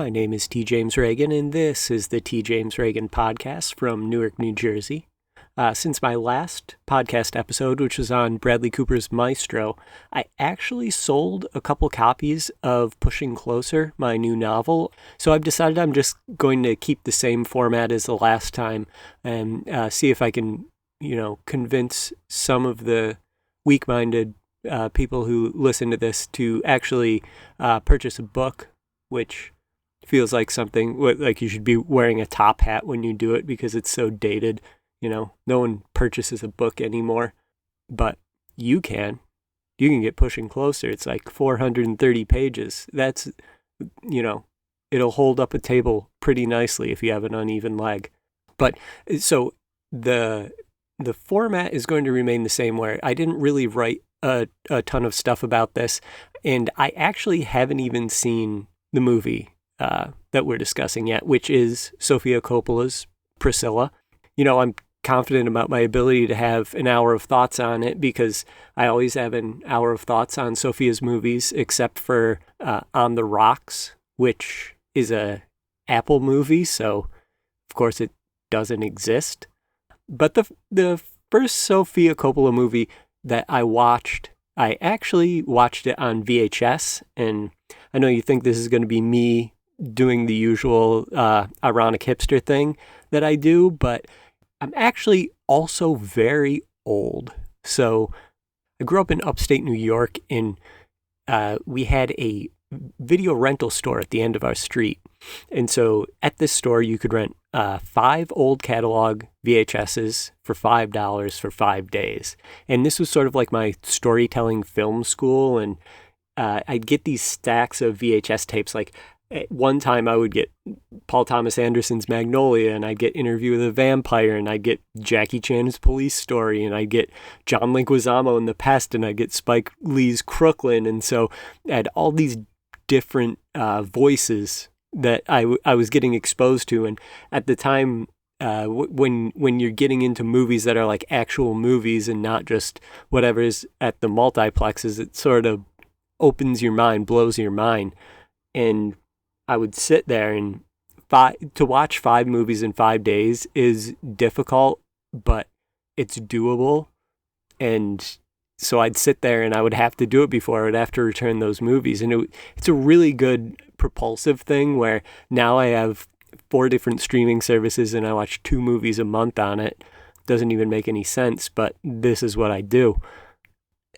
My name is T. James Reagan, and this is the T. James Reagan podcast from Newark, New Jersey. Since my last podcast episode, which was on Bradley Cooper's Maestro, I actually sold a couple copies of Pushing Closer, my new novel. So I've decided I'm just going to keep the same format as the last time and see if I can, convince some of the weak-minded people who listen to this to actually purchase a book, which feels like something like you should be wearing a top hat when you do it because it's so dated. No one purchases a book anymore, but you can get Pushing Closer. It's like 430 pages. That's, it'll hold up a table pretty nicely if you have an uneven leg. But so the format is going to remain the same, where I didn't really write a ton of stuff about this, and I actually haven't even seen the movie that we're discussing yet, which is Sofia Coppola's Priscilla. I'm confident about my ability to have an hour of thoughts on it because I always have an hour of thoughts on Sofia's movies, except for On the Rocks, which is a Apple movie, so of course it doesn't exist. But the first Sofia Coppola movie that I watched, I actually watched it on VHS, and I know you think this is going to be me doing the usual ironic hipster thing that I do, but I'm actually also very old. So I grew up in upstate New York, and we had a video rental store at the end of our street. And so at this store, you could rent 5 old catalog VHSs for $5 for 5 days. And this was sort of like my storytelling film school. And I'd get these stacks of VHS tapes. Like at one time I would get Paul Thomas Anderson's Magnolia, and I'd get Interview with a Vampire, and I'd get Jackie Chan's Police Story, and I'd get John Leguizamo in The Pest, and I'd get Spike Lee's Crooklyn. And so I had all these different voices that I was getting exposed to. And at the time, when you're getting into movies that are like actual movies and not just whatever is at the multiplexes, it sort of opens your mind, blows your mind. And I would sit there, and to watch 5 movies in 5 days is difficult, but it's doable. And so I'd sit there and I would have to do it before I would have to return those movies. And it's a really good propulsive thing where now I have 4 different streaming services and I watch 2 movies a month on it. Doesn't even make any sense, but this is what I do.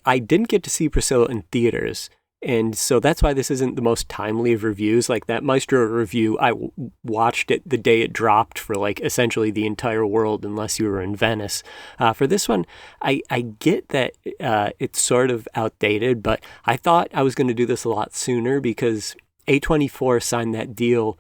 I didn't get to see Priscilla in theaters, and so that's why this isn't the most timely of reviews. Like that Maestro review, I watched it the day it dropped for like essentially the entire world, unless you were in Venice. For this one, I get that it's sort of outdated, but I thought I was going to do this a lot sooner because A24 signed that deal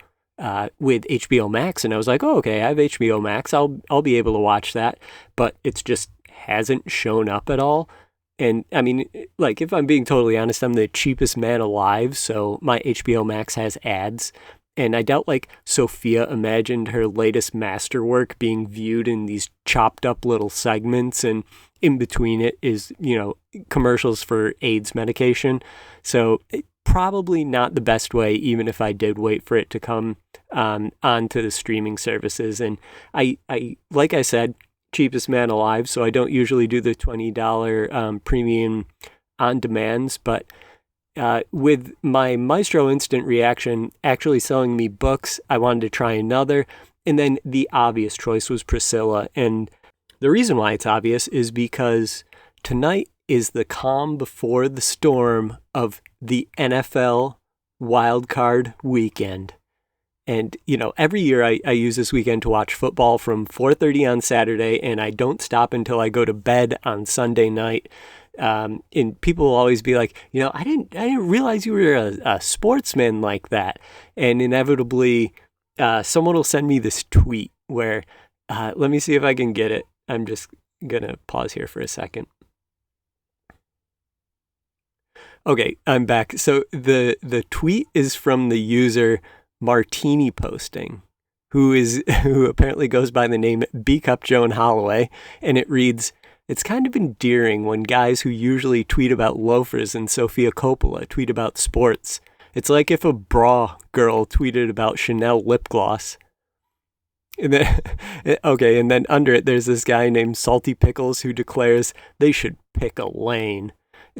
with HBO Max, and I was like, oh, okay, I have HBO Max. I'll be able to watch that, but it's just hasn't shown up at all. And I mean, like, if I'm being totally honest, I'm the cheapest man alive, so my HBO Max has ads. And I doubt, like, Sofia imagined her latest masterwork being viewed in these chopped up little segments, and in between it is, commercials for AIDS medication. So probably not the best way, even if I did wait for it to come onto the streaming services. And I like I said, cheapest man alive, so I don't usually do the $20 premium on demands, but with my Maestro Instant Reaction actually selling me books, I wanted to try another, and then the obvious choice was Priscilla. And the reason why it's obvious is because tonight is the calm before the storm of the NFL wildcard weekend. And, every year I use this weekend to watch football from 4:30 on Saturday, and I don't stop until I go to bed on Sunday night. And people will always be like, I didn't realize you were a sportsman like that. And inevitably, someone will send me this tweet where, let me see if I can get it. I'm just going to pause here for a second. Okay, I'm back. So the tweet is from the user Martini Posting, who apparently goes by the name B Cup Joan Holloway, and it reads, "It's kind of endearing when guys who usually tweet about loafers and Sofia Coppola tweet about sports. It's like if a bra girl tweeted about Chanel lip gloss. And then, okay, and then under it, there's this guy named Salty Pickles who declares they should pick a lane.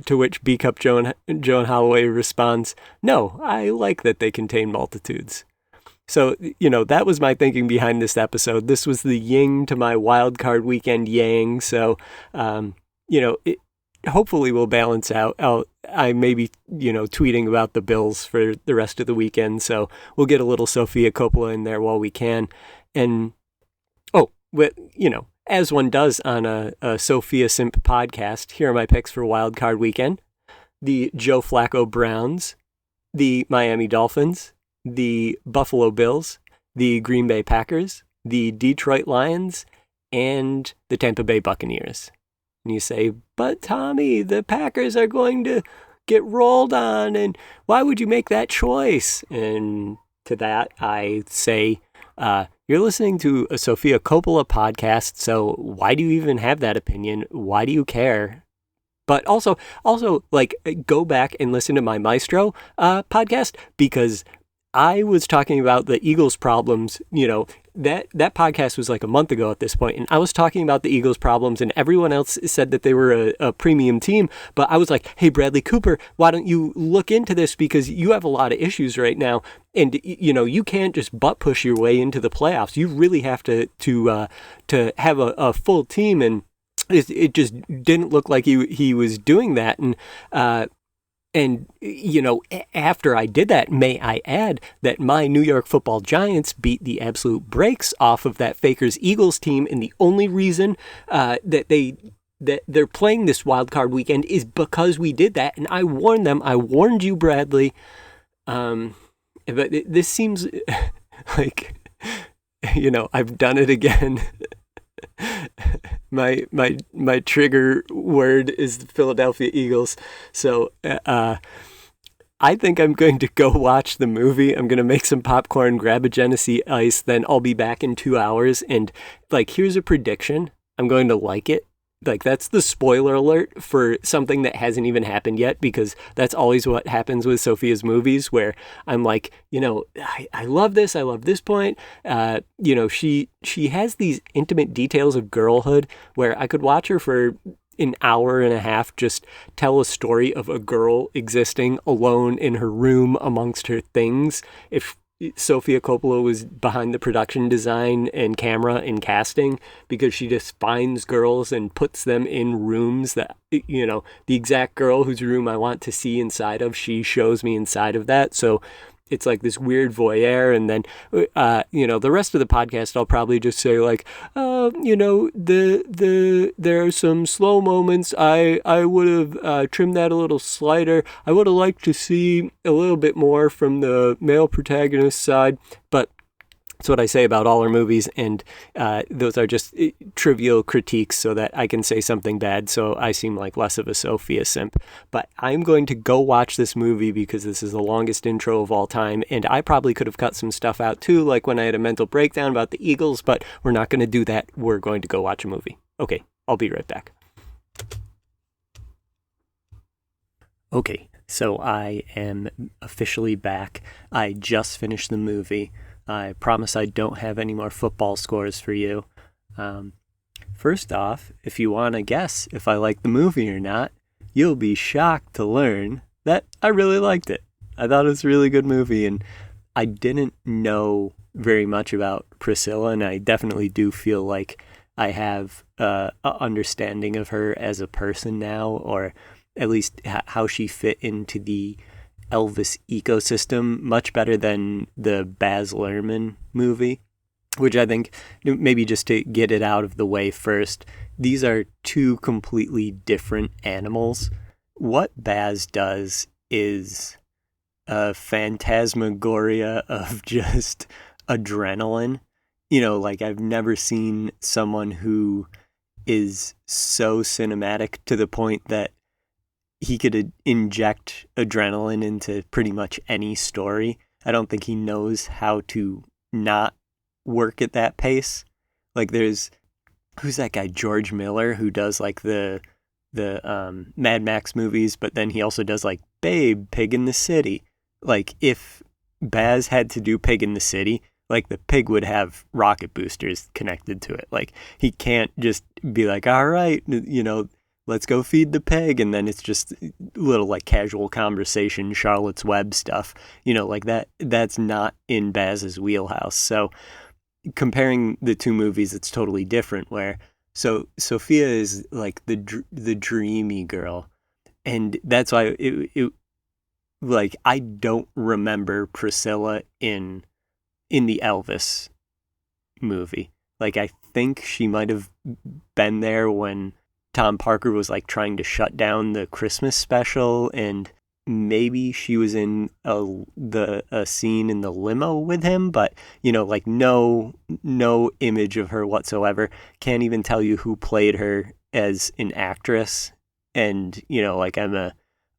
To which B Cup Joan Holloway responds, "No, I like that they contain multitudes." So, that was my thinking behind this episode. This was the yin to my wild card weekend yang. So, it hopefully will balance out. I may be, tweeting about the Bills for the rest of the weekend. So we'll get a little Sofia Coppola in there while we can. And, as one does on a Sophia Simp podcast, here are my picks for wild card weekend. The Joe Flacco Browns, the Miami Dolphins, the Buffalo Bills, the Green Bay Packers, the Detroit Lions, and the Tampa Bay Buccaneers. And you say, but Tommy, the Packers are going to get rolled on, and why would you make that choice? And to that, I say, you're listening to a Sofia Coppola podcast, so why do you even have that opinion? Why do you care? But also, go back and listen to my Maestro podcast, because I was talking about the Eagles' problems. That podcast was like a month ago at this point, and I was talking about the Eagles' problems, and everyone else said that they were a premium team. But I was like, hey, Bradley Cooper, why don't you look into this, because you have a lot of issues right now, and you can't just butt push your way into the playoffs. You really have to have a full team, and it just didn't look like he was doing that. And, after I did that, may I add that my New York Football Giants beat the absolute brakes off of that Fakers Eagles team. And the only reason that they're playing this wild card weekend is because we did that. And I warned them. I warned you, Bradley. But this seems like, I've done it again. My trigger word is the Philadelphia Eagles. So I think I'm going to go watch the movie. I'm going to make some popcorn, grab a Genesee Ice, then I'll be back in 2 hours. And here's a prediction. I'm going to like it. That's the spoiler alert for something that hasn't even happened yet, because that's always what happens with Sophia's movies, where I'm like, I love this. I love this point. She has these intimate details of girlhood where I could watch her for an hour and a half just tell a story of a girl existing alone in her room amongst her things. If Sofia Coppola was behind the production design and camera and casting, because she just finds girls and puts them in rooms that, the exact girl whose room I want to see inside of, she shows me inside of that. So it's like this weird voyeur. And then, the rest of the podcast, I'll probably just say there are some slow moments. I would have trimmed that a little slighter. I would have liked to see a little bit more from the male protagonist side, but that's what I say about all our movies, and those are just trivial critiques so that I can say something bad, so I seem like less of a Sophia simp. But I'm going to go watch this movie because this is the longest intro of all time, and I probably could have cut some stuff out too, like when I had a mental breakdown about the Eagles, but we're not going to do that. We're going to go watch a movie. Okay, I'll be right back. Okay, so I am officially back. I just finished the movie. I promise I don't have any more football scores for you. First off, if you want to guess if I like the movie or not, you'll be shocked to learn that I really liked it. I thought it was a really good movie, and I didn't know very much about Priscilla, and I definitely do feel like I have an understanding of her as a person now, or at least how she fit into the Elvis ecosystem much better than the Baz Luhrmann movie, which I think, maybe just to get it out of the way first, these are two completely different animals. What Baz does is a phantasmagoria of just adrenaline. I've never seen someone who is so cinematic to the point that he could inject adrenaline into pretty much any story. I don't think he knows how to not work at that pace. Who's that guy, George Miller, who does the Mad Max movies, but then he also does Babe, Pig in the City. like if Baz had to do Pig in the City, like the pig would have rocket boosters connected to it. Like he can't just be like, all right, let's go feed the pig. And then it's just little like casual conversation, Charlotte's Web stuff, like that's not in Baz's wheelhouse. So comparing the two movies, it's totally different where, so Sophia is like the dreamy girl. And that's why it like, I don't remember Priscilla in the Elvis movie. Like, I think she might have been there when Tom Parker was like trying to shut down the Christmas special, and maybe she was in a scene in the limo with him, but like no image of her whatsoever. Can't even tell you who played her as an actress. And like I'm a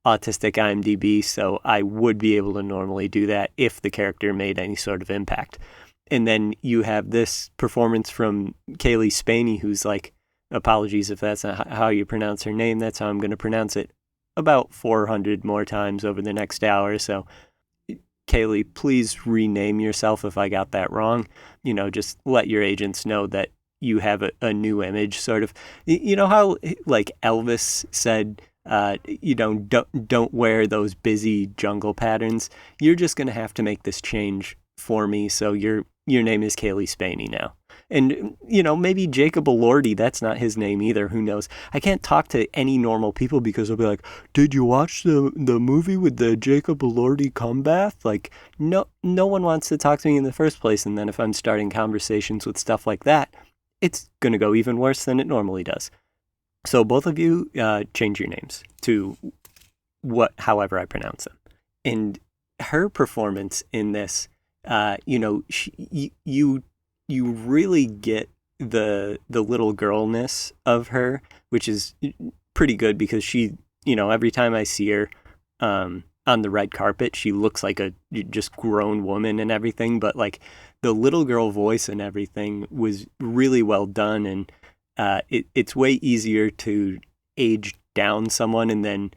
autistic IMDb, so I would be able to normally do that if the character made any sort of impact. And then you have this performance from Kaylee Spaney, who's like, apologies if that's not how you pronounce her name, that's how I'm going to pronounce it about 400 more times over the next hour. So Kaylee, please rename yourself if I got that wrong. Just let your agents know that you have a new image, sort of. How like Elvis said, don't wear those busy jungle patterns. You're just going to have to make this change for me. So your name is Kaylee Spaney now. And, maybe Jacob Elordi, that's not his name either. Who knows? I can't talk to any normal people because they'll be like, did you watch the movie with the Jacob Elordi cum bath? Like, no one wants to talk to me in the first place. And then if I'm starting conversations with stuff like that, it's going to go even worse than it normally does. So both of you change your names to however I pronounce them. And her performance in this, you really get the little girlness of her, which is pretty good because she, every time I see her on the red carpet, she looks like a just grown woman and everything. But like the little girl voice and everything was really well done. And it's way easier to age down someone, and then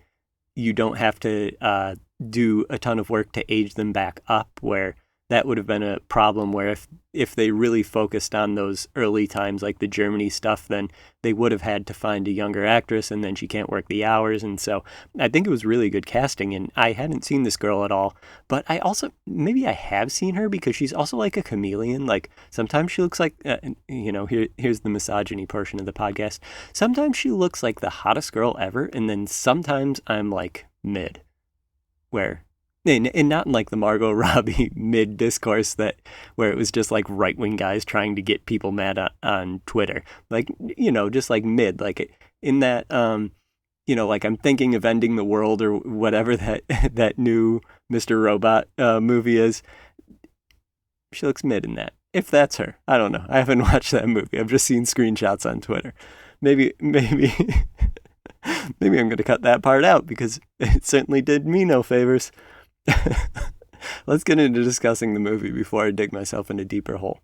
you don't have to do a ton of work to age them back up, where that would have been a problem where if they really focused on those early times, like the Germany stuff, then they would have had to find a younger actress, and then she can't work the hours. And so I think it was really good casting, and I hadn't seen this girl at all, but maybe I have seen her because she's also like a chameleon. Like sometimes she looks like, here's the misogyny portion of the podcast. Sometimes she looks like the hottest girl ever, and then sometimes I'm like mid, and not in like the Margot Robbie mid discourse where it was just like right wing guys trying to get people mad on Twitter, like just like mid, like in that like I'm thinking of ending the world or whatever that new Mr. Robot movie is. She looks mid in that. If that's her, I don't know. I haven't watched that movie. I've just seen screenshots on Twitter. Maybe. Maybe I'm going to cut that part out because it certainly did me no favors. Let's get into discussing the movie before I dig myself in a deeper hole.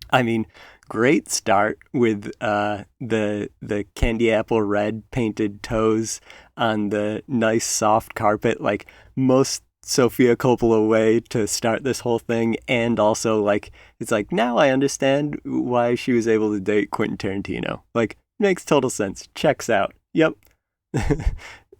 I mean, great start with the candy apple red painted toes on the nice soft carpet, like most Sofia Coppola way to start this whole thing. And also like, it's like, now I understand why she was able to date Quentin Tarantino. Like, makes total sense. Checks out. Yep.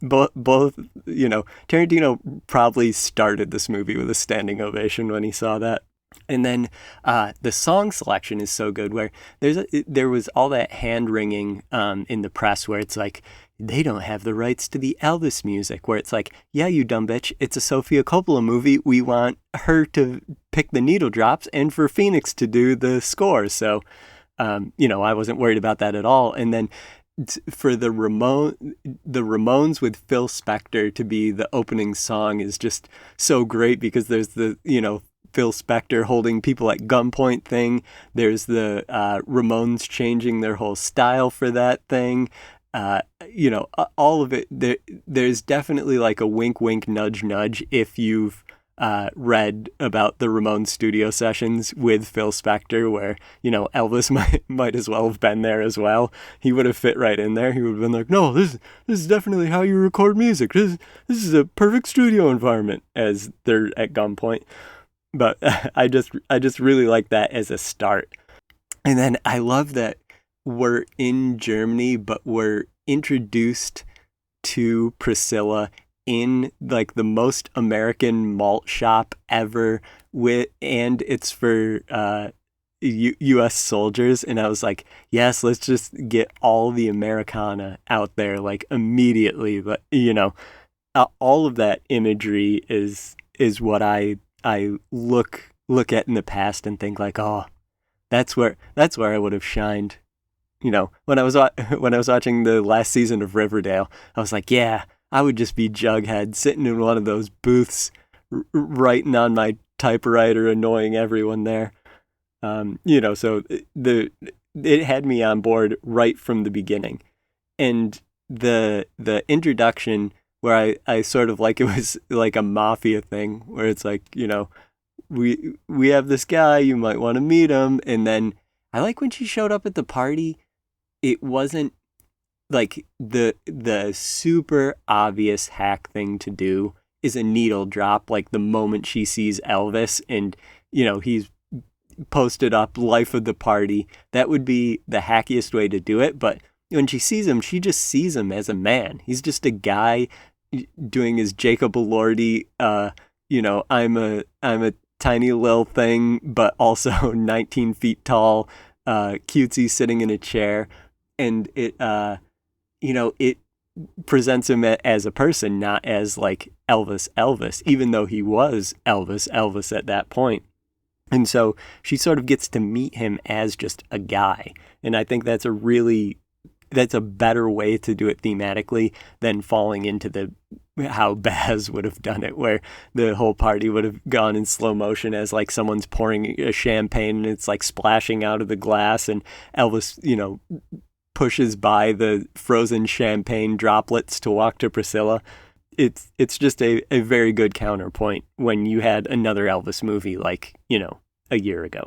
Both, Tarantino probably started this movie with a standing ovation when he saw that. And then the song selection is so good, where there was all that hand-wringing in the press where it's like, they don't have the rights to the Elvis music, where it's like, yeah, you dumb bitch, it's a Sofia Coppola movie. We want her to pick the needle drops and for Phoenix to do the score. So, I wasn't worried about that at all. And then for the Ramones with Phil Spector to be the opening song is just so great, because there's the, Phil Spector holding people at gunpoint thing. There's the Ramones changing their whole style for that thing. All of it. There's definitely like a wink, wink, nudge, nudge if you've read about the Ramones studio sessions with Phil Spector, where, Elvis might as well have been there as well. He would have fit right in there. He would have been like, no, this is definitely how you record music. This is a perfect studio environment, as they're at gunpoint. But I just really like that as a start. And then I love that we're in Germany, but we're introduced to Priscilla in like the most American malt shop ever, and it's for U.S. soldiers. And I was like, yes, let's just get all the Americana out there like immediately. But all of that imagery is what I look at in the past and think like, oh, that's where I would have shined. When I was watching the last season of Riverdale, I was like, yeah, I would just be Jughead sitting in one of those booths, writing on my typewriter, annoying everyone there. So it had me on board right from the beginning, and the introduction where I sort of like, it was like a mafia thing where it's like, we have this guy, you might want to meet him, and then I like when she showed up at the party. It wasn't like the super obvious hack thing to do is a needle drop like the moment she sees Elvis and he's posted up life of the party. That would be the hackiest way to do it. But when she sees him, she just sees him as a man. He's just a guy doing his Jacob Elordi, I'm a tiny little thing, but also 19 feet tall, cutesy sitting in a chair. And it presents him as a person, not as like Elvis, even though he was Elvis at that point. And so she sort of gets to meet him as just a guy. And I think that's a better way to do it thematically than falling into how Baz would have done it, where the whole party would have gone in slow motion as like someone's pouring a champagne and it's like splashing out of the glass, and Elvis, pushes by the frozen champagne droplets to walk to Priscilla. It's just a very good counterpoint when you had another Elvis movie like, a year ago.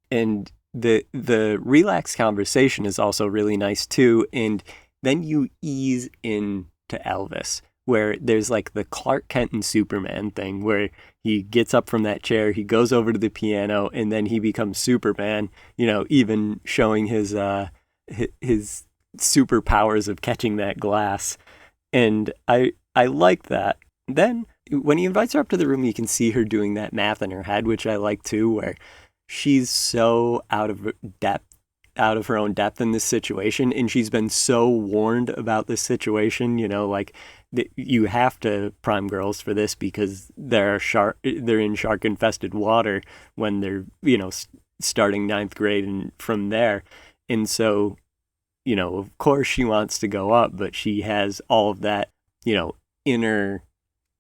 And the relaxed conversation is also really nice too. And then you ease into Elvis, where there's like the Clark Kent and Superman thing where he gets up from that chair, he goes over to the piano, and then he becomes Superman, even showing his superpowers of catching that glass. And I like that. Then when he invites her up to the room, you can see her doing that math in her head, which I like too, where she's so out of her own depth in this situation, and she's been so warned about this situation, like you have to prime girls for this because they're in shark infested water when they're starting 9th grade and from there. And so of course she wants to go up, but she has all of that, inner,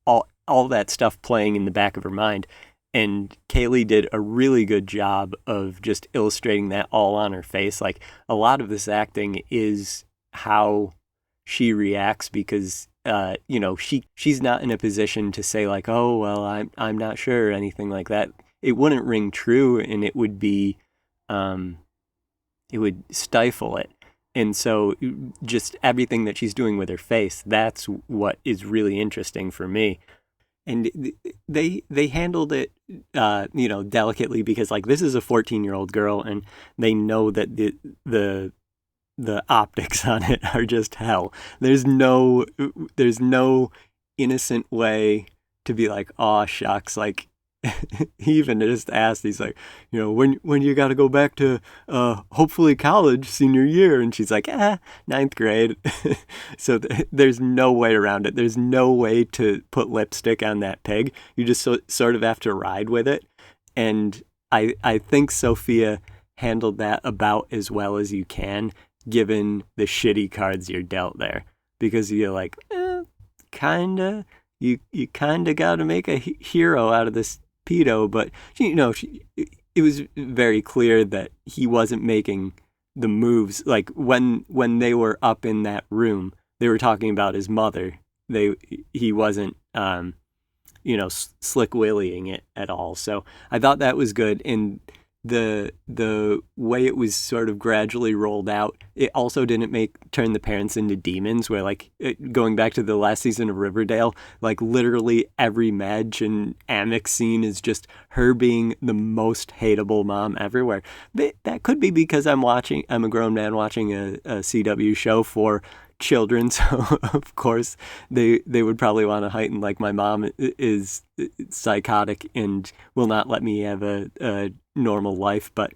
all that stuff playing in the back of her mind. And Kaylee did a really good job of just illustrating that all on her face. Like a lot of this acting is how she reacts because, she's not in a position to say like, oh, well, I'm not sure or anything like that. It wouldn't ring true, and it would be, it would stifle it. And so just everything that she's doing with her face, that's what is really interesting for me. And they handled it, delicately because like this is a 14-year-old girl, and they know that the optics on it are just hell. There's no innocent way to be like, oh shucks, like he even just asked, he's like, when you got to go back to hopefully college senior year, and she's like, 9th grade. So there's no way around it. There's no way to put lipstick on that pig. You just sort of have to ride with it. And I think Sofia handled that about as well as you can, given the shitty cards you're dealt there, because you're like, kinda, you kinda got to make a hero out of this pedo. But it was very clear that he wasn't making the moves. Like when they were up in that room, they were talking about his mother. He wasn't slick willying it at all. So I thought that was good. And the way it was sort of gradually rolled out, it also didn't turn the parents into demons, where like going back to the last season of Riverdale, like literally every Madge and Amex scene is just her being the most hateable mom everywhere. But that could be because I'm a grown man watching a CW show for children, so of course they would probably want to heighten, like, my mom is psychotic and will not let me have a normal life. But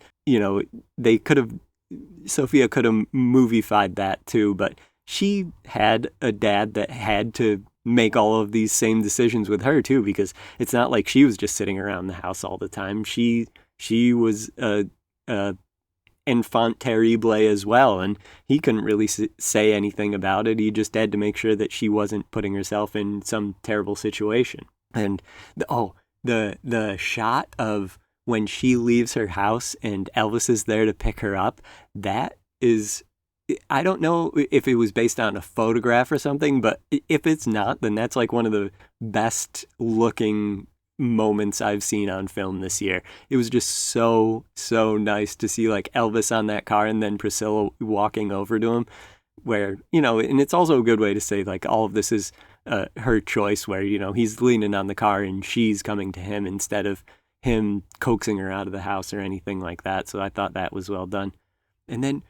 Sophia could have moviefied that too, but she had a dad that had to make all of these same decisions with her too, because it's not like she was just sitting around the house all the time. She was a enfant terrible as well, and he couldn't really say anything about it. He just had to make sure that she wasn't putting herself in some terrible situation. And the shot of when she leaves her house and Elvis is there to pick her up, that is, I don't know if it was based on a photograph or something, but if it's not, then that's like one of the best looking moments I've seen on film this year. It was just so nice to see like Elvis on that car and then Priscilla walking over to him, where, and it's also a good way to say like all of this is her choice, where, he's leaning on the car and she's coming to him instead of him coaxing her out of the house or anything like that. So I thought that was well done. And then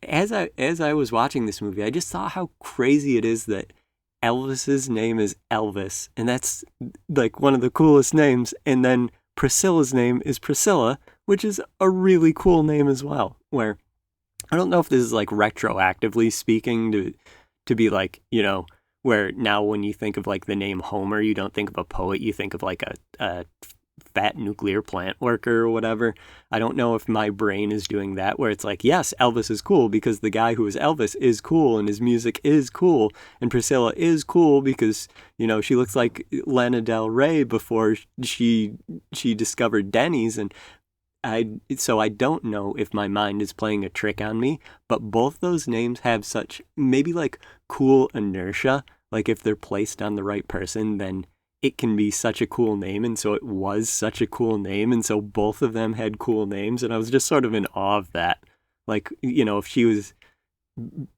as I was watching this movie, I just saw how crazy it is that Elvis's name is Elvis, and that's like one of the coolest names. And then Priscilla's name is Priscilla, which is a really cool name as well. Where I don't know if this is like retroactively speaking to be like, where now when you think of like the name Homer, you don't think of a poet, you think of like a fat nuclear plant worker or whatever. I don't know if my brain is doing that, where it's like, yes, Elvis is cool because the guy who is Elvis is cool and his music is cool, and Priscilla is cool because, she looks like Lana Del Rey before she discovered Denny's. And I don't know if my mind is playing a trick on me, but both those names have such maybe like cool inertia. Like if they're placed on the right person, then it can be such a cool name. And so it was such a cool name. And so both of them had cool names. And I was just sort of in awe of that. Like, if she was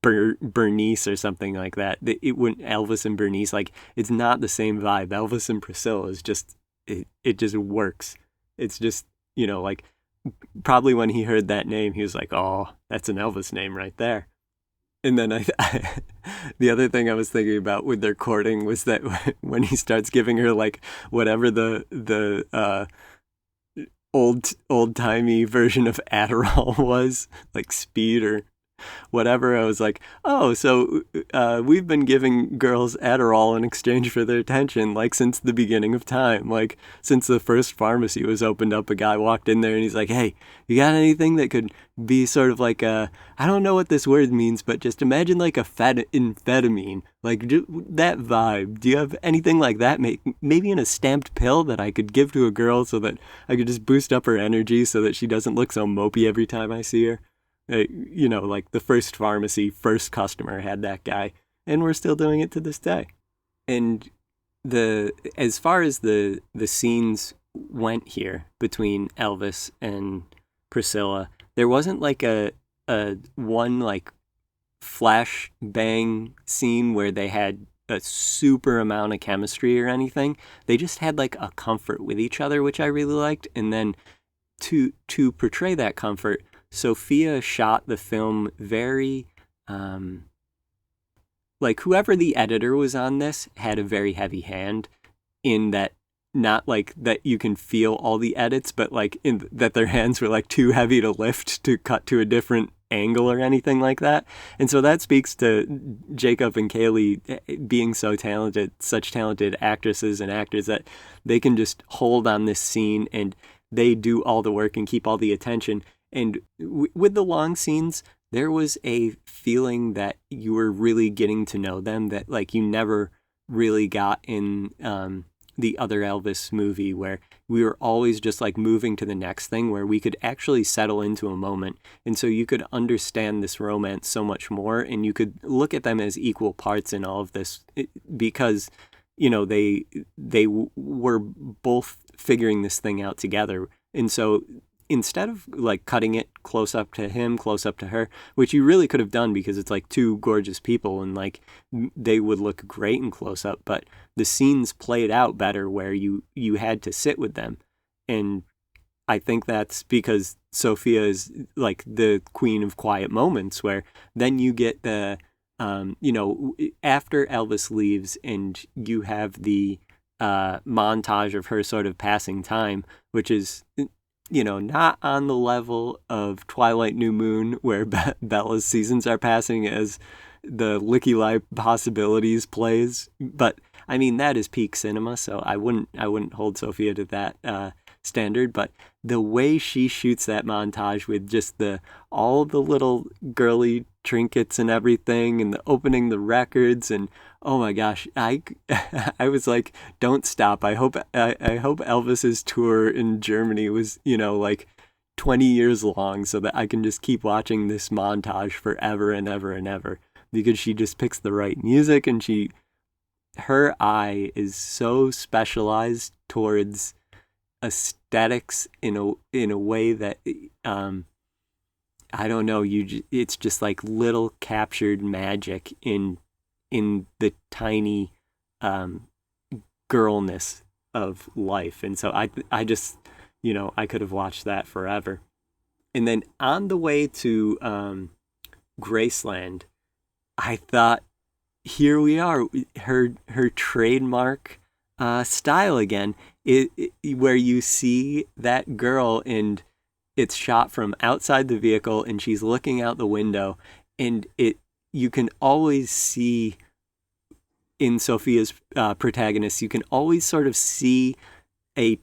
Bernice or something like that, it wouldn't, Elvis and Bernice, like, it's not the same vibe. Elvis and Priscilla is just, it just works. It's just, like, probably when he heard that name, he was like, oh, that's an Elvis name right there. And then the other thing I was thinking about with their courting was that when he starts giving her like whatever the old-timey version of Adderall was, like speed or whatever, I was like, oh, so we've been giving girls Adderall in exchange for their attention, like since the beginning of time. Like since the first pharmacy was opened up, a guy walked in there and he's like, hey, you got anything that could be sort of like I don't know what this word means, but just imagine like a amphetamine, like that vibe. Do you have anything like that? Maybe in a stamped pill that I could give to a girl so that I could just boost up her energy so that she doesn't look so mopey every time I see her. Like the first pharmacy, first customer had that guy, and we're still doing it to this day. And as far as the scenes went here between Elvis and Priscilla, there wasn't like a one like flash bang scene where they had a super amount of chemistry or anything. They just had like a comfort with each other, which I really liked. And then to portray that comfort, Sophia shot the film very, like whoever the editor was on this had a very heavy hand in that, not like that you can feel all the edits, but like in that their hands were like too heavy to lift to cut to a different angle or anything like that. And so that speaks to Jacob and Kaylee being so talented, such talented actresses and actors, that they can just hold on this scene and they do all the work and keep all the attention. And with the long scenes, there was a feeling that you were really getting to know them that like you never really got in the other Elvis movie, where we were always just like moving to the next thing, where we could actually settle into a moment. And so you could understand this romance so much more, and you could look at them as equal parts in all of this, because were both figuring this thing out together. And so instead of like cutting it close up to him, close up to her, which you really could have done because it's like two gorgeous people and like they would look great in close up, but the scenes played out better where you had to sit with them. And I think that's because Sophia is like the queen of quiet moments, where then you get the after Elvis leaves and you have the montage of her sort of passing time, which is not on the level of Twilight New Moon, where Bella's seasons are passing as the Licky Life Possibilities plays. But I mean, that is peak cinema, so I wouldn't hold Sophia to that standard. But the way she shoots that montage with just all the little girly trinkets and everything, and the opening the records, and oh my gosh, I was like, don't stop. I hope Elvis's tour in Germany was like 20 years long, so that I can just keep watching this montage forever and ever and ever, because she just picks the right music, and her eye is so specialized towards aesthetics in a way that I don't know, it's just like little captured magic in the tiny girlness of life. And so I just I could have watched that forever. And then on the way to Graceland, I thought, here we are, her trademark style again, where you see that girl and it's shot from outside the vehicle and she's looking out the window, and you can always see in Sophia's protagonist, you can always sort of see a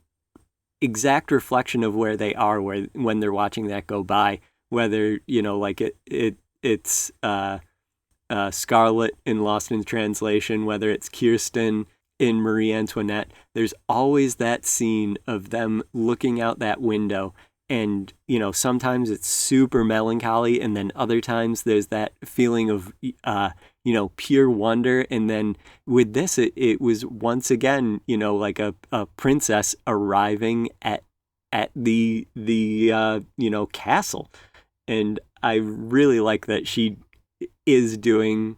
exact reflection of where they are when they're watching that go by, whether like it's Scarlett in Lost in Translation, whether it's Kirsten in Marie Antoinette. There's always that scene of them looking out that window, and sometimes it's super melancholy, and then other times there's that feeling of pure wonder. And then with this, it was once again like a princess arriving at the castle. And I really like that she is doing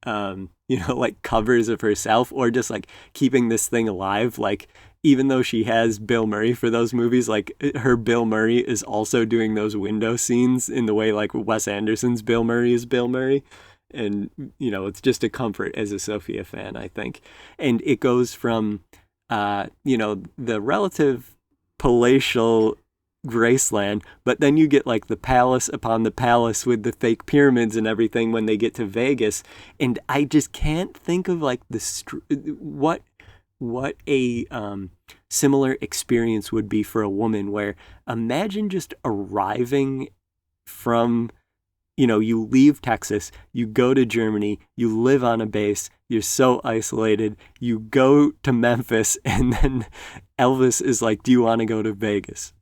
like covers of herself, or just like keeping this thing alive. Like, even though she has Bill Murray for those movies, like her Bill Murray is also doing those window scenes in the way like Wes Anderson's Bill Murray is Bill Murray. And it's just a comfort as a Sophia fan, I think. And it goes from the relative palatial Graceland, but then you get like the palace upon the palace with the fake pyramids and everything when they get to Vegas. And I just can't think of like what a similar experience would be for a woman, where imagine just arriving from you leave Texas, you go to Germany, you live on a base, you're so isolated, you go to Memphis, and then Elvis is like, do you want to go to Vegas?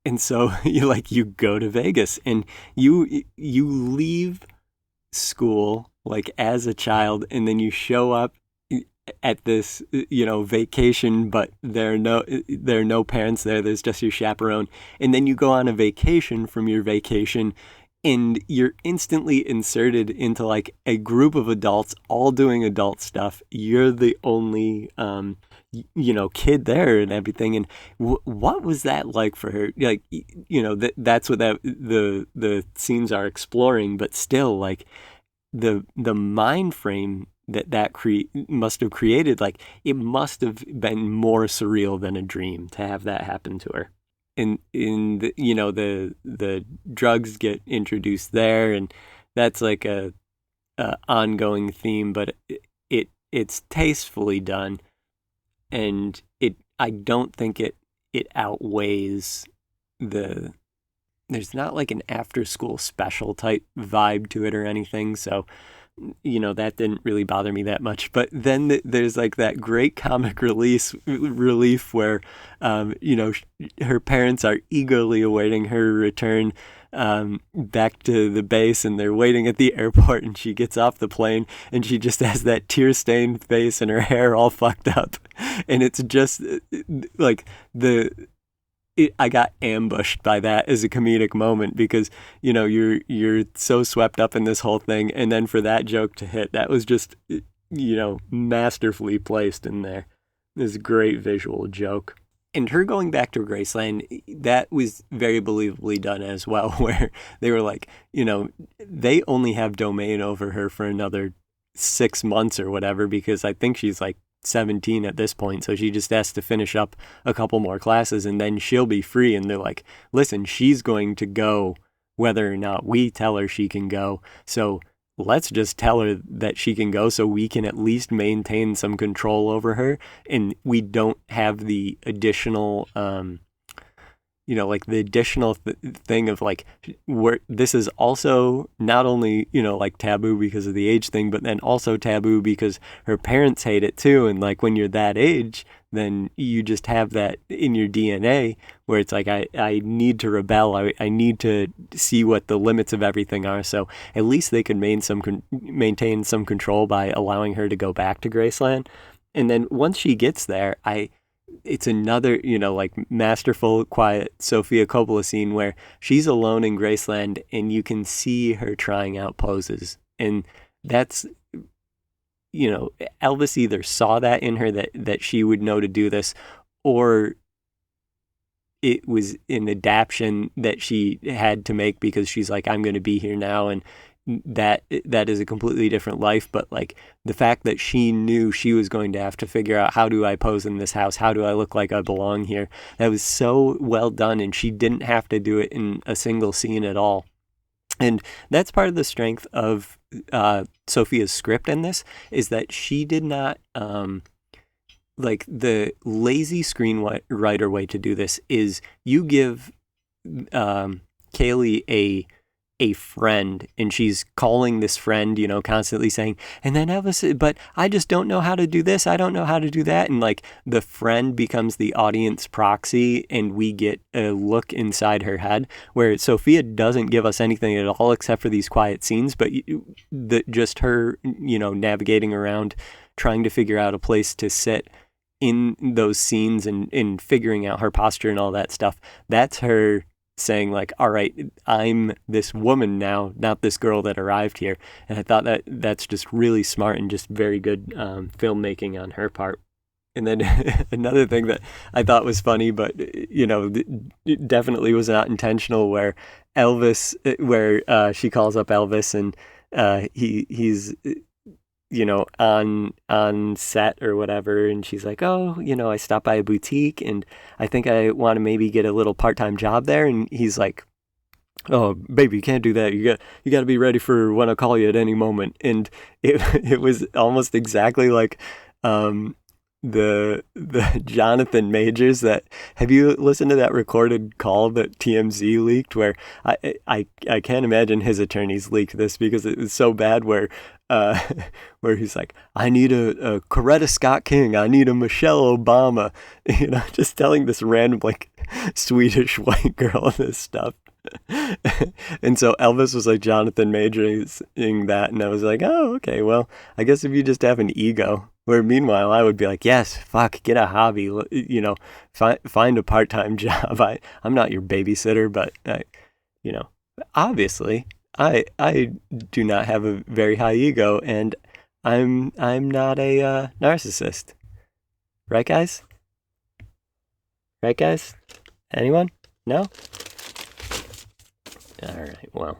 And so you go to Vegas, and you leave school like as a child, and then you show up at this vacation, but there are no parents there, there's just your chaperone. And then you go on a vacation from your vacation, and you're instantly inserted into like a group of adults all doing adult stuff. You're the only kid there and everything. And what was that like for her? Like, that's what the scenes are exploring, but still, like the mind frame that must have created, like it must have been more surreal than a dream to have that happen to her. And in the drugs get introduced there, and that's like a ongoing theme, but it's tastefully done, and I don't think it outweighs there's not like an after school special type vibe to it or anything, so that didn't really bother me that much. But then there's like that great comic relief where her parents are eagerly awaiting her return back to the base, and they're waiting at the airport, and she gets off the plane, and she just has that tear-stained face and her hair all fucked up, and it's just like I got ambushed by that as a comedic moment, because you're so swept up in this whole thing, and then for that joke to hit, that was just masterfully placed in there. This great visual joke. And her going back to Graceland, that was very believably done as well, where they were like, they only have domain over her for another 6 months or whatever, because I think she's like 17 at this point, so she just has to finish up a couple more classes and then she'll be free. And they're like, listen, she's going to go whether or not we tell her she can go, so let's just tell her that she can go so we can at least maintain some control over her, and we don't have the additional the additional thing of like, this is also not only, like taboo because of the age thing, but then also taboo because her parents hate it too. And like, when you're that age, then you just have that in your DNA where it's like, I need to rebel. I need to see what the limits of everything are. So at least they can maintain some control by allowing her to go back to Graceland. And then once she gets there, it's another, masterful, quiet Sofia Coppola scene where she's alone in Graceland and you can see her trying out poses. And that's, Elvis either saw that in her that she would know to do this, or it was an adaptation that she had to make because she's like, I'm going to be here now. And that is a completely different life. But like, the fact that she knew she was going to have to figure out, how do I pose in this house? How do I look like I belong here? That was so well done. And she didn't have to do it in a single scene at all. And that's part of the strength of Sofia's script in this, is that she did not, like, the lazy screenwriter way to do this is you give Kaylee a friend, and she's calling this friend, constantly saying, and then Elvis, but I just don't know how to do this. I don't know how to do that. And like, the friend becomes the audience proxy, and we get a look inside her head, where Sofia doesn't give us anything at all except for these quiet scenes, but just her, navigating around, trying to figure out a place to sit in those scenes and figuring out her posture and all that stuff. That's her saying like, all right, I'm this woman now, not this girl that arrived here. And I thought that's just really smart and just very good filmmaking on her part. And then another thing that I thought was funny, but it definitely was not intentional, where she calls up Elvis, and he's on set or whatever, and she's like, oh, I stopped by a boutique and I think I want to maybe get a little part-time job there. And he's like, oh, baby, you can't do that. You got to be ready for when I call you at any moment. And it was almost exactly like the Jonathan Majors have you listened to that recorded call that TMZ leaked, where I can't imagine his attorneys leaked this because it was so bad, where he's like, I need a Coretta Scott King, I need a Michelle Obama, just telling this random like Swedish white girl this stuff. And so Elvis was like Jonathan Majors in that, and I was like, oh, okay, well, I guess if you just have an ego. Where meanwhile, I would be like, yes, fuck, get a hobby, find a part-time job. I'm not your babysitter, but obviously I do not have a very high ego, and I'm not a narcissist. Right, guys? Right, guys? Anyone? No? All right, well.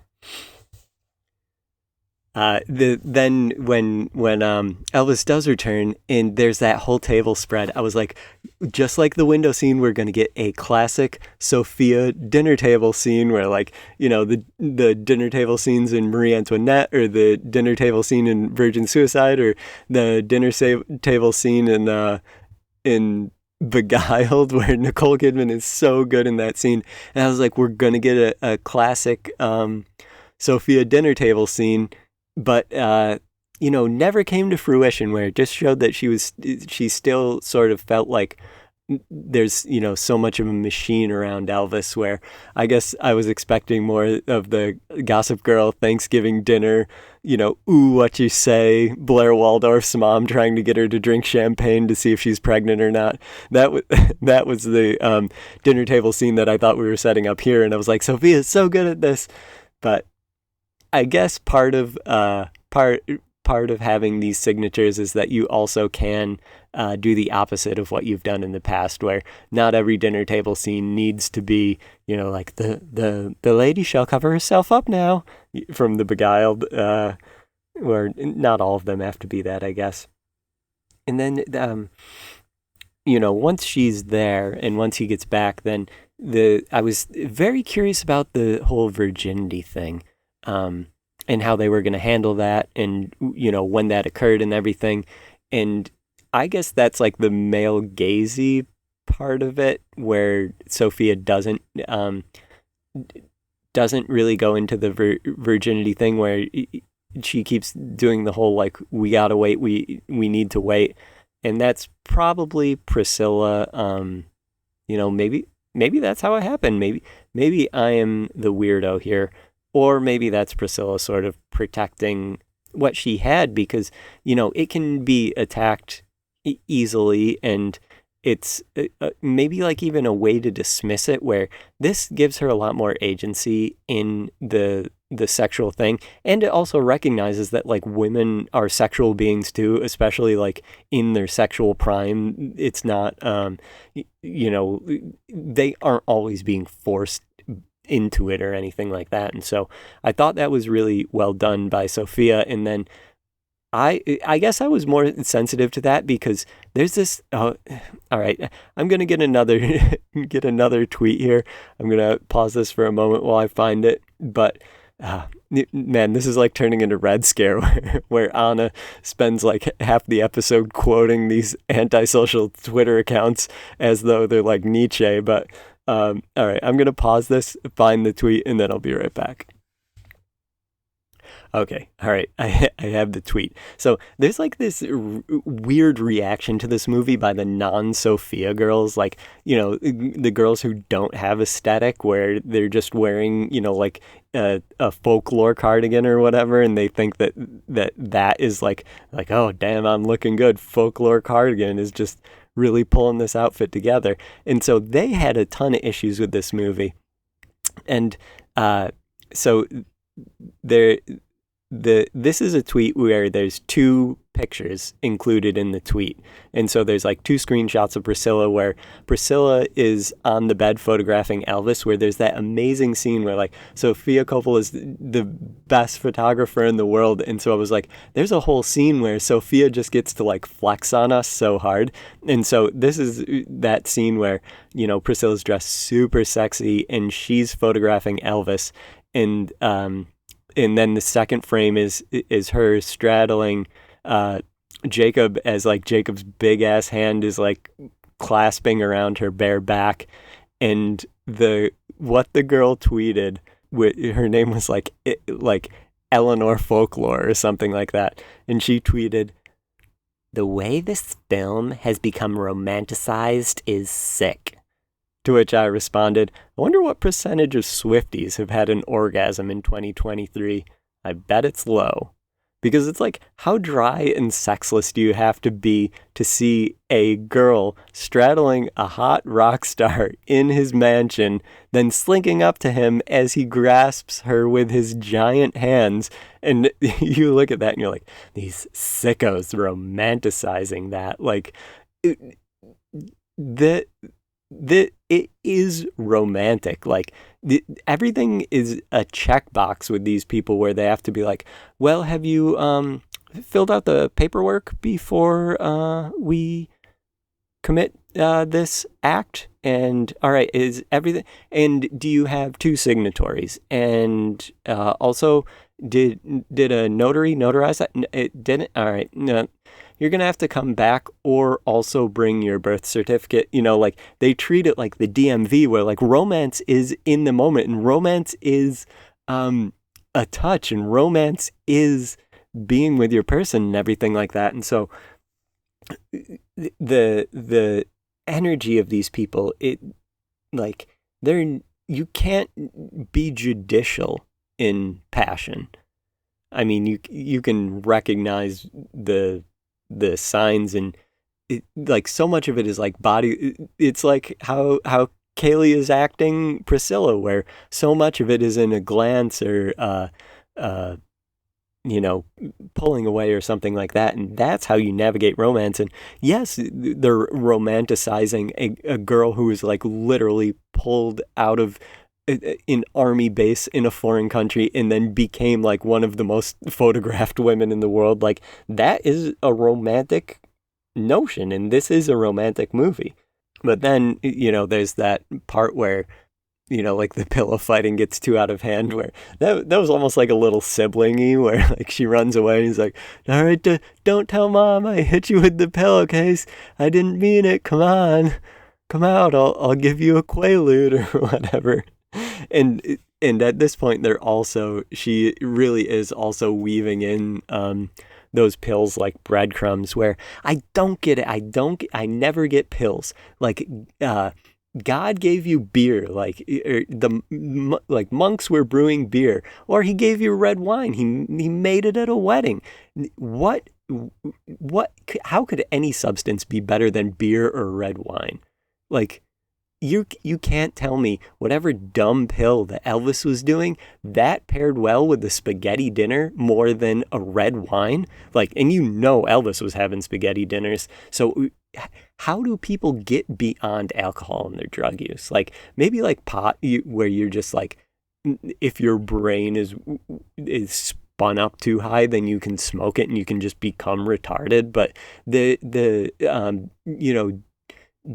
Then when Elvis does return and there's that whole table spread, I was like, just like the window scene, we're going to get a classic Sofia dinner table scene where, like, the dinner table scenes in Marie Antoinette, or the dinner table scene in Virgin Suicide, or the dinner table scene in Beguiled, where Nicole Kidman is so good in that scene. And I was like, we're going to get a classic Sofia dinner table scene. But, never came to fruition, where it just showed that she still sort of felt like there's, so much of a machine around Elvis where I guess I was expecting more of the Gossip Girl Thanksgiving dinner, ooh, what you say, Blair Waldorf's mom trying to get her to drink champagne to see if she's pregnant or not. That was that was the dinner table scene that I thought we were setting up here, and I was like, Sophia's so good at this. But I guess part of having these signatures is that you also can do the opposite of what you've done in the past, where not every dinner table scene needs to be, like the lady shall cover herself up now from The Beguiled, where not all of them have to be that, I guess. And then, once she's there and once he gets back, then I was very curious about the whole virginity thing. And how they were going to handle that and, when that occurred and everything. And I guess that's like the male gazy part of it, where Sophia doesn't really go into the virginity thing, where she keeps doing the whole, like, we gotta wait, we need to wait. And that's probably Priscilla. Maybe that's how it happened. Maybe I am the weirdo here. Or maybe that's Priscilla sort of protecting what she had, because, it can be attacked easily, and it's maybe like even a way to dismiss it, where this gives her a lot more agency in the sexual thing. And it also recognizes that, like, women are sexual beings too, especially like in their sexual prime. It's not, they aren't always being forced into it or anything like that. And so I thought that was really well done by Sophia. And then I guess I was more sensitive to that because there's this, all right, I'm going to get another tweet here. I'm going to pause this for a moment while I find it. But man, this is like turning into Red Scare where Anna spends like half the episode quoting these antisocial Twitter accounts as though they're like Nietzsche. But all right, I'm going to pause this, find the tweet, and then I'll be right back. Okay, all right, I have the tweet. So there's like this weird reaction to this movie by the non-Sophia girls, like, the girls who don't have aesthetic, where they're just wearing, like a folklore cardigan or whatever, and they think that is like, oh, damn, I'm looking good. Folklore cardigan is just really pulling this outfit together. And so they had a ton of issues with this movie. And so this is a tweet where there's two pictures included in the tweet. And so there's like two screenshots of Priscilla, where Priscilla is on the bed photographing Elvis, where there's that amazing scene where like Sofia Coppola is the best photographer in the world. And so I was like, there's a whole scene where Sofia just gets to like flex on us so hard. And so this is that scene where, Priscilla's dressed super sexy and she's photographing Elvis. And then the second frame is her straddling Jacob, as like Jacob's big ass hand is like clasping around her bare back. And what the girl tweeted, her name was like Eleanor Folklore or something like that. And she tweeted, "The way this film has become romanticized is sick." To which I responded, I wonder what percentage of Swifties have had an orgasm in 2023. I bet it's low. Because it's like, how dry and sexless do you have to be to see a girl straddling a hot rock star in his mansion, then slinking up to him as he grasps her with his giant hands? And you look at that and you're like, these sickos romanticizing that. Like, it is romantic. Like, everything is a checkbox with these people, where they have to be like, well, have you filled out the paperwork before we commit this act? And all right, is everything, and do you have two signatories? And also, did a notary notarize that? It didn't. All right, no. You're going to have to come back or also bring your birth certificate. Like, they treat it like the DMV, where like romance is in the moment, and romance is a touch, and romance is being with your person and everything like that. And so the energy of these people, like you can't be judicial in passion. I mean, you can recognize the signs, and like so much of it is like body. It's like how Kaylee is acting Priscilla, where so much of it is in a glance or pulling away or something like that, and that's how you navigate romance. And yes, they're romanticizing a girl who is like literally pulled out of an army base in a foreign country and then became like one of the most photographed women in the world. Like, that is a romantic notion, and this is a romantic movie. But then, there's that part where, like the pillow fighting gets too out of hand, where that was almost like a little sibling-y, where like she runs away and he's like, all right, don't tell Mom I hit you with the pillowcase. I didn't mean it. Come on, come out. I'll give you a Quaalude or whatever. And at this point, she really is also weaving in those pills like breadcrumbs, where I don't get it. I never get pills. Like, God gave you beer, like like monks were brewing beer, or he gave you red wine. He made it at a wedding. What, how could any substance be better than beer or red wine? Like, you can't tell me whatever dumb pill that Elvis was doing, that paired well with the spaghetti dinner more than a red wine. Like, and Elvis was having spaghetti dinners. So how do people get beyond alcohol in their drug use? Like, maybe like pot, where you're just like, if your brain is spun up too high, then you can smoke it and you can just become retarded. But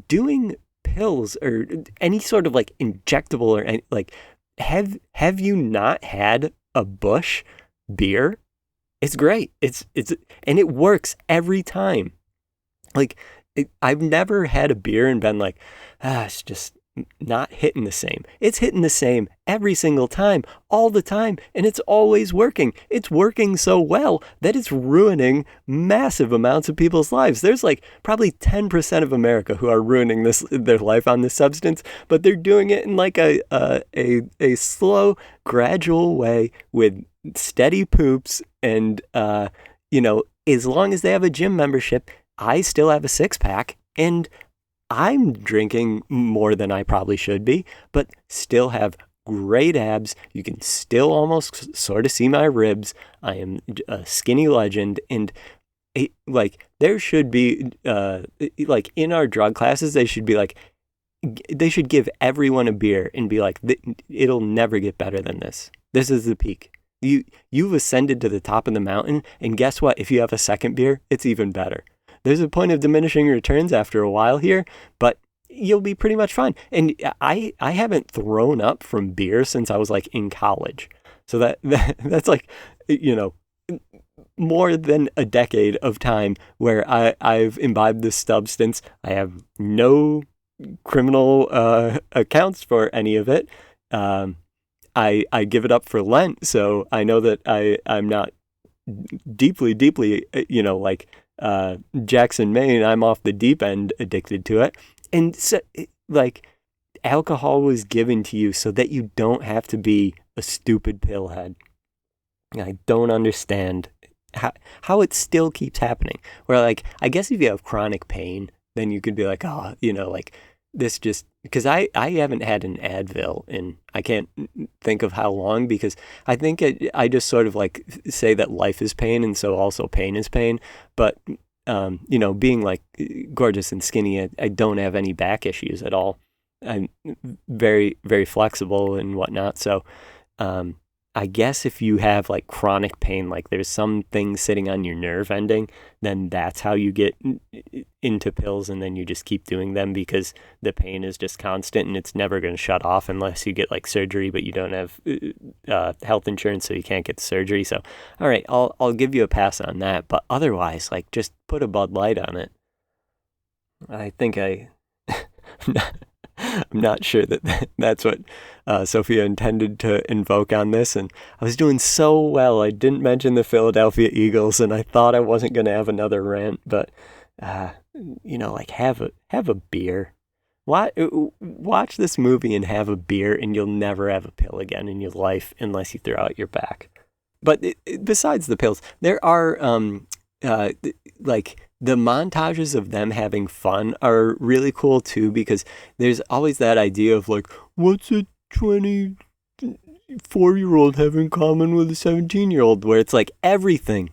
doing pills or any sort of like injectable or any, like, have you not had a Busch beer? It's great. It's and it works every time. Like, I've never had a beer and been like, it's just not hitting the same. It's hitting the same every single time, all the time, and it's always working. It's working so well that it's ruining massive amounts of people's lives. There's like probably 10% of America who are ruining their life on this substance, but they're doing it in like a slow, gradual way with steady poops. And as long as they have a gym membership, I still have a 6-pack, and I'm drinking more than I probably should be, but still have great abs. You can still almost sort of see my ribs. I am a skinny legend. And there should be, like in our drug classes, they should give everyone a beer and be like, it'll never get better than this. This is the peak. You've ascended to the top of the mountain, and guess what? If you have a second beer, it's even better. There's a point of diminishing returns after a while here, but you'll be pretty much fine. And I haven't thrown up from beer since I was like in college. So that's like, more than a decade of time where I've imbibed this substance. I have no criminal accounts for any of it. I give it up for Lent, so I know that I'm not deeply, Jackson, Maine, I'm off the deep end addicted to it. And so, like, alcohol was given to you so that you don't have to be a stupid pillhead. I don't understand how it still keeps happening. Where, like, I guess if you have chronic pain, then you could be like, this just, because I haven't had an Advil in, I can't think of how long, because I think I just sort of like say that life is pain, and so also pain is pain. But, being like gorgeous and skinny, I don't have any back issues at all. I'm very, very flexible and whatnot. So, I guess if you have like chronic pain, like there's some thing sitting on your nerve ending, then that's how you get into pills, and then you just keep doing them because the pain is just constant and it's never going to shut off unless you get like surgery, but you don't have health insurance, so you can't get the surgery. So, all right, I'll give you a pass on that, but otherwise, like, just put a Bud Light on it. I think I'm not sure that's what Sophia intended to invoke on this, and I was doing so well. I didn't mention the Philadelphia Eagles, and I thought I wasn't going to have another rant, but uh, like have a beer. Watch this movie and have a beer, and you'll never have a pill again in your life unless you throw out your back. But besides the pills, there are like the montages of them having fun are really cool too, because there's always that idea of like, what's a 24-year-old have in common with a 17-year-old? Where it's like everything.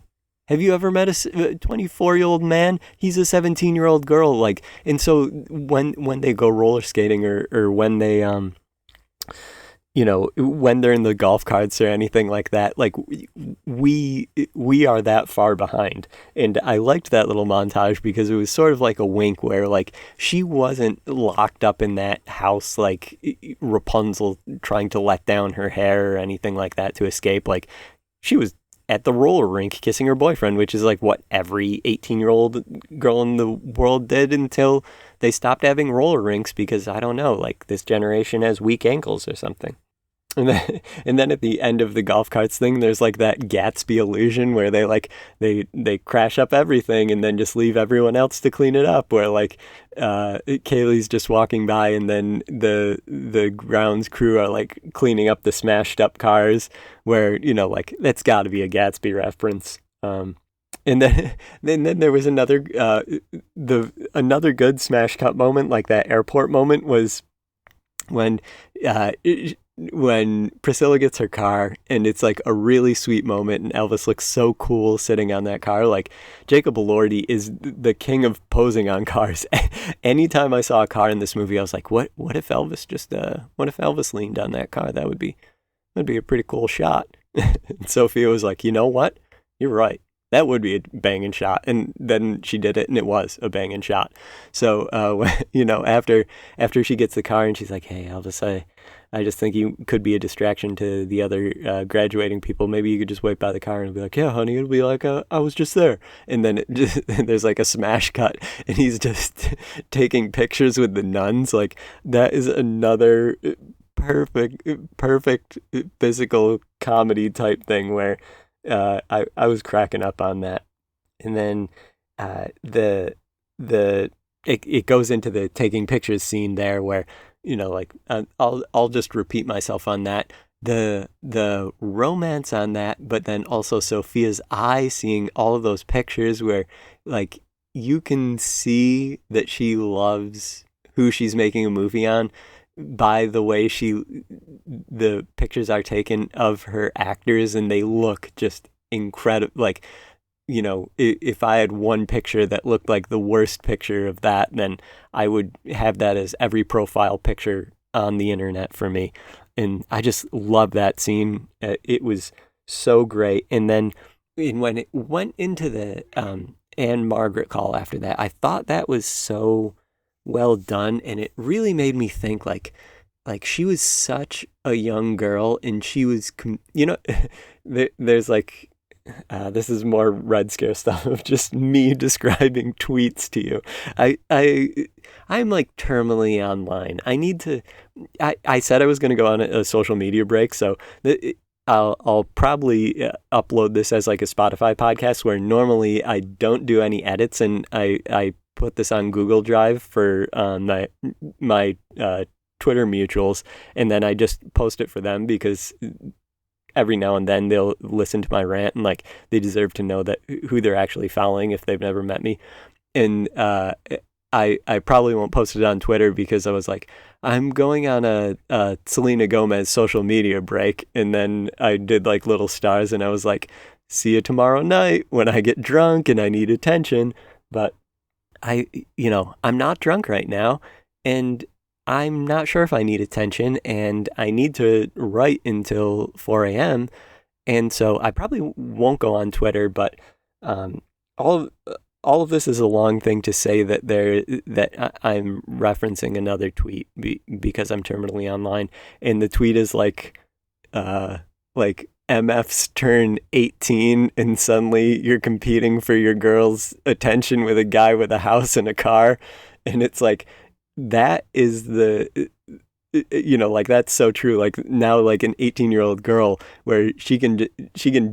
Have you ever met a 24-year-old man? He's a 17-year-old girl. Like, and so when they go roller skating or when they when they're in the golf carts or anything like that, like we are that far behind. And I liked that little montage because it was sort of like a wink where like she wasn't locked up in that house like Rapunzel trying to let down her hair or anything like that to escape. Like she was at the roller rink kissing her boyfriend, which is like what every 18-year-old girl in the world did until they stopped having roller rinks because, I don't know, like this generation has weak ankles or something. And then at the end of the golf carts thing, there's like that Gatsby illusion where they crash up everything and then just leave everyone else to clean it up. Where like Kaylee's just walking by and then the grounds crew are like cleaning up the smashed up cars. Where like that's got to be a Gatsby reference. And then there was another another good smash cut moment, like that airport moment, was when Priscilla gets her car, and it's like a really sweet moment, and Elvis looks so cool sitting on that car. Like Jacob Elordi is the king of posing on cars. Anytime I saw a car in this movie, I was like, what if Elvis leaned on that car? That'd be a pretty cool shot. And Sophia was like, you know what? You're right. That would be a banging shot. And then she did it, and it was a banging shot. So, after she gets the car and she's like, hey, Elvis, I just think you could be a distraction to the other graduating people. Maybe you could just wait by the car and be like, yeah, honey, it'll be like, I was just there. And then there's like a smash cut, and he's just taking pictures with the nuns. Like, that is another perfect physical comedy type thing where I was cracking up on that. And then it goes into the taking pictures scene there where, like I'll just repeat myself on that. The romance on that, but then also Sophia's eye seeing all of those pictures where like you can see that she loves who she's making a movie on by the way the pictures are taken of her actors, and they look just incredible. Like, if I had one picture that looked like the worst picture of that, then I would have that as every profile picture on the internet for me. And I just love that scene. It was so great. And then when it went into the Anne Margaret call after that, I thought that was so well done, and it really made me think like she was such a young girl, and she was there's like this is more Red Scare stuff of just me describing tweets to you. I'm like terminally online. I said I was going to go on a social media break, so I'll probably upload this as like a Spotify podcast where normally I don't do any edits, and I put this on Google Drive for my Twitter mutuals, and then I just post it for them because every now and then they'll listen to my rant, and like they deserve to know that who they're actually following if they've never met me. And I probably won't post it on Twitter because I was like, I'm going on a Selena Gomez social media break, and then I did like little stars, and I was like, see you tomorrow night when I get drunk and I need attention. But I'm not drunk right now, and I'm not sure if I need attention, and I need to write until 4 a.m. And so I probably won't go on Twitter, but all of this is a long thing to say that I'm referencing another tweet because I'm terminally online, and the tweet is like MFs turn 18 and suddenly you're competing for your girl's attention with a guy with a house and a car. And it's like, that is like that's so true. Like now, like an 18-year-old girl where she can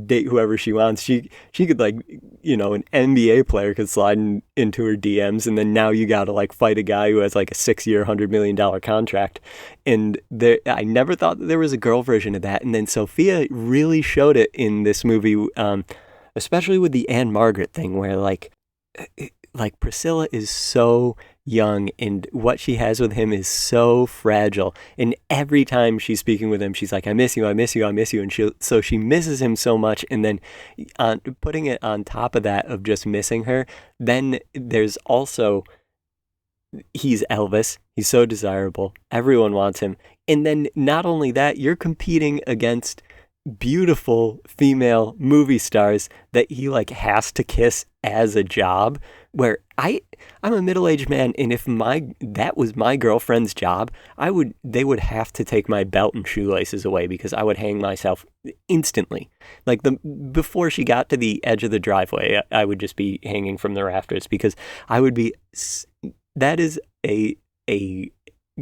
date whoever she wants. She could like, an NBA player could slide into her DMs, and then now you got to like fight a guy who has like a 6-year, $100 million contract. And I never thought that there was a girl version of that. And then Sophia really showed it in this movie, especially with the Anne Margaret thing, where like Priscilla is so young and what she has with him is so fragile, and every time she's speaking with him she's like, I miss you, I miss you, I miss you, and she misses him so much. And then putting it on top of that of just missing her, then there's also, he's Elvis, he's so desirable, everyone wants him, and then not only that, you're competing against beautiful female movie stars that he like has to kiss as a job, where I'm a middle-aged man, and if that was my girlfriend's job, they would have to take my belt and shoelaces away, because I would hang myself instantly. Like before she got to the edge of the driveway, I would just be hanging from the rafters, because I would be, that is a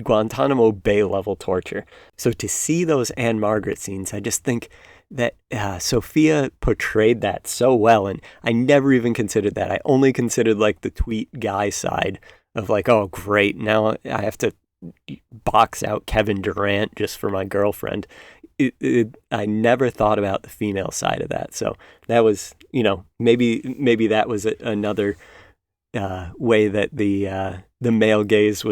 Guantanamo Bay level torture. So to see those Anne Margaret scenes, I just think that Sophia portrayed that so well, and I never even considered that. I only considered like the tweet guy side of like, oh great, now I have to box out Kevin Durant just for my girlfriend. I never thought about the female side of that. So that was, maybe that was another way that the male gaze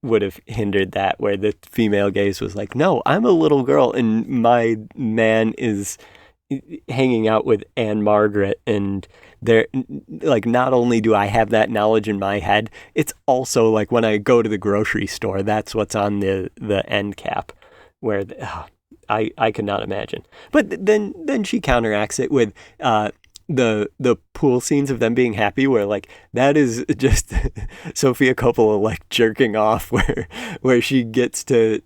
would have hindered that, where the female gaze was like, no, I'm a little girl and my man is hanging out with Anne Margaret, and they're like, not only do I have that knowledge in my head, it's also like when I go to the grocery store, that's what's on the end cap, where I could not imagine. But then she counteracts it with the pool scenes of them being happy, where like that is just Sofia Coppola like jerking off, where she gets to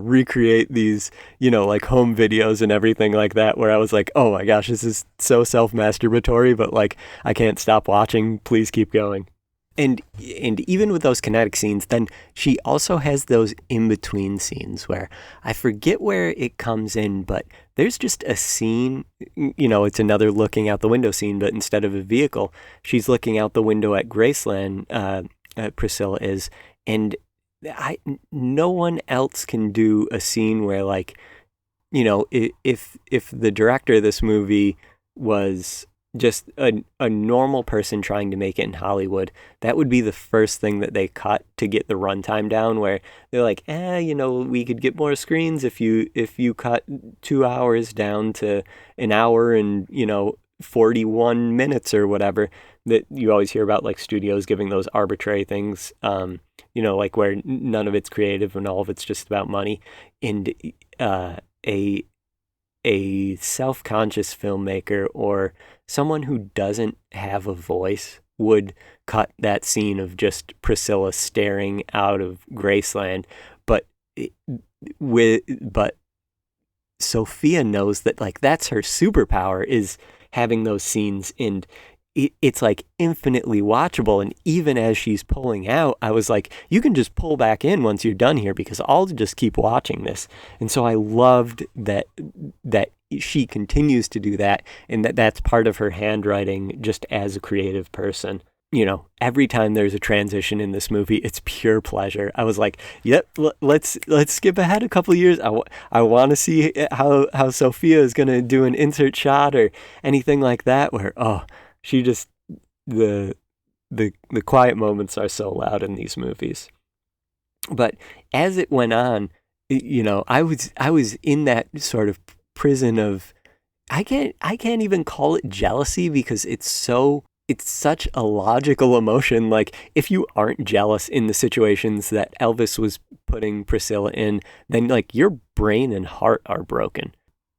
recreate these like home videos and everything like that, where I was like, oh my gosh, this is so self-masturbatory, but like I can't stop watching, please keep going. And even with those kinetic scenes, then she also has those in-between scenes where I forget where it comes in, but there's just a scene, it's another looking out the window scene, but instead of a vehicle, she's looking out the window at Graceland, Priscilla is, and no one else can do a scene where like, if the director of this movie was just a normal person trying to make it in Hollywood, that would be the first thing that they cut to get the runtime down, where they're like, we could get more screens if you cut 2 hours down to an hour and 41 minutes or whatever. That you always hear about, like studios giving those arbitrary things, like where none of it's creative and all of it's just about money. And a self-conscious filmmaker or someone who doesn't have a voice would cut that scene of just Priscilla staring out of Graceland, but Sophia knows that like that's her superpower, is having those scenes, and it's like infinitely watchable. And even as she's pulling out, I was like, you can just pull back in once you're done here, because I'll just keep watching this. And so I loved that she continues to do that, and that's part of her handwriting just as a creative person. Every time there's a transition in this movie, it's pure pleasure. I was like, yep, let's skip ahead a couple of years. I want to see how Sophia is going to do an insert shot or anything like that, where, she just, the quiet moments are so loud in these movies. But as it went on, I was in that sort of prison of, I can't even call it jealousy, because it's such a logical emotion. Like, if you aren't jealous in the situations that Elvis was putting Priscilla in, then like your brain and heart are broken.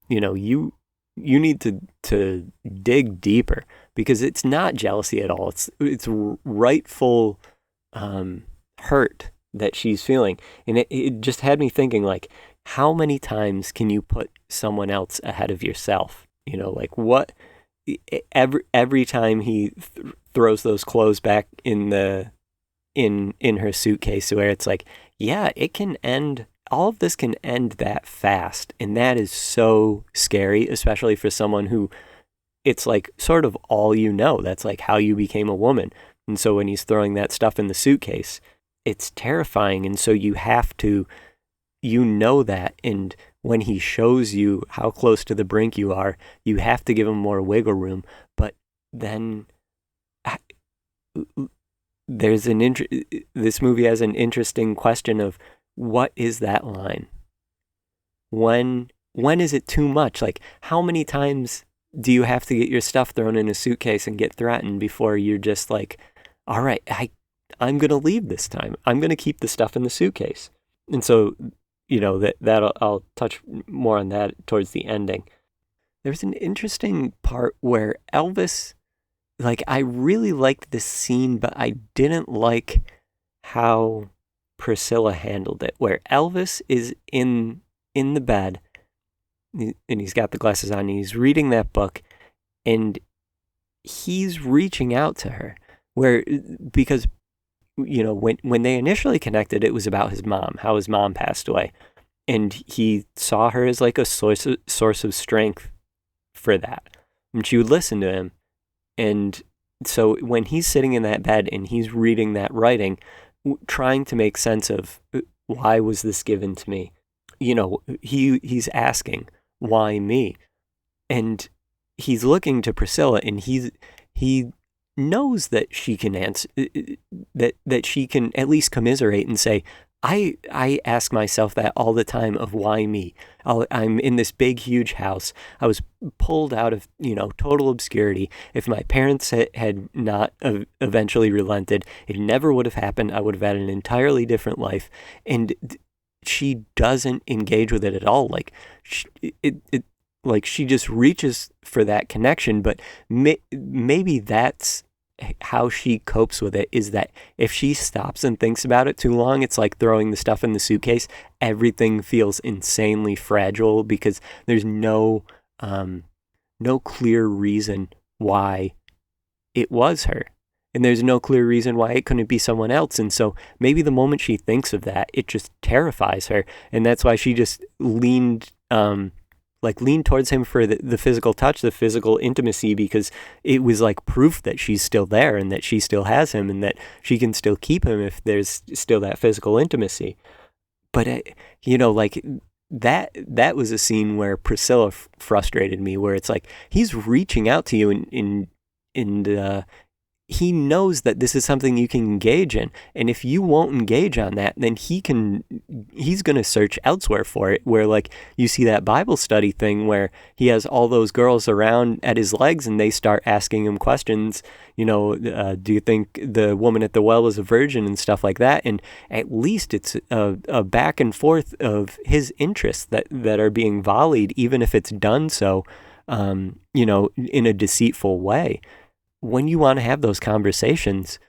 You need to dig deeper, because it's not jealousy at all. It's rightful hurt that she's feeling. And it just had me thinking, like, how many times can you put someone else ahead of yourself? Like what, every time he throws those clothes back in the in her suitcase, where it's like, yeah, it can end, all of this can end that fast. And that is so scary, especially for someone who it's like sort of all you know. That's like how you became a woman. And so when he's throwing that stuff in the suitcase, it's terrifying. And so you have to, you know that. And when he shows you how close to the brink you are, you have to give him more wiggle room. But then there's this movie has an interesting question of, what is that line? When is it too much? Like, how many times do you have to get your stuff thrown in a suitcase and get threatened before you're just like, all right, I'm going to leave this time. I'm going to keep the stuff in the suitcase. And so, that I'll touch more on that towards the ending. There's an interesting part where Elvis, like, I really liked this scene, but I didn't like how Priscilla handled it, where Elvis is in the bed, and he's got the glasses on, and he's reading that book, and he's reaching out to her, because when they initially connected, it was about his mom, how his mom passed away, and he saw her as like a source of strength for that, and she would listen to him. And so when he's sitting in that bed and he's reading that writing, trying to make sense of, why was this given to me? He's asking, why me? And he's looking to Priscilla, and he knows that she can answer, that she can at least commiserate and say, I ask myself that all the time of, why me? I'm in this big, huge house. I was pulled out of, total obscurity. If my parents had not eventually relented, it never would have happened. I would have had an entirely different life. And she doesn't engage with it at all. Like, she just reaches for that connection, but maybe that's how she copes with it, is that if she stops and thinks about it too long, it's like throwing the stuff in the suitcase. Everything feels insanely fragile because there's no clear reason why it was her. And there's no clear reason why it couldn't be someone else. And so maybe the moment she thinks of that, it just terrifies her. And that's why she just leaned towards him for the physical touch, the physical intimacy, because it was like proof that she's still there and that she still has him and that she can still keep him if there's still that physical intimacy. But, that was a scene where Priscilla frustrated me, where it's like, he's reaching out to you and he knows that this is something you can engage in. And if you won't engage on that, then he's going to search elsewhere for it, where like you see that Bible study thing where he has all those girls around at his legs and they start asking him questions, do you think the woman at the well was a virgin and stuff like that? And at least it's a back and forth of his interests that are being volleyed, even if it's done so, in a deceitful way. When you want to have those conversations,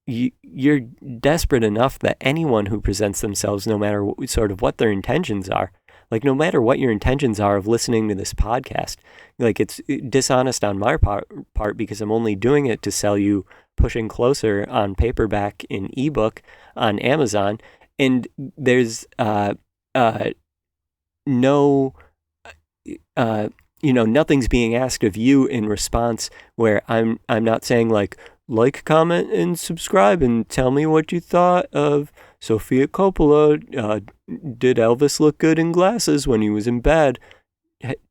you're desperate enough that anyone who presents themselves, no matter what their intentions are, like no matter what your intentions are of listening to this podcast, like it's dishonest on my part because I'm only doing it to sell you Pushing Closer on paperback and ebook on Amazon, and there's nothing's being asked of you in response, where I'm not saying like, comment, and subscribe, and tell me what you thought of Sofia Coppola. Did Elvis look good in glasses when he was in bed?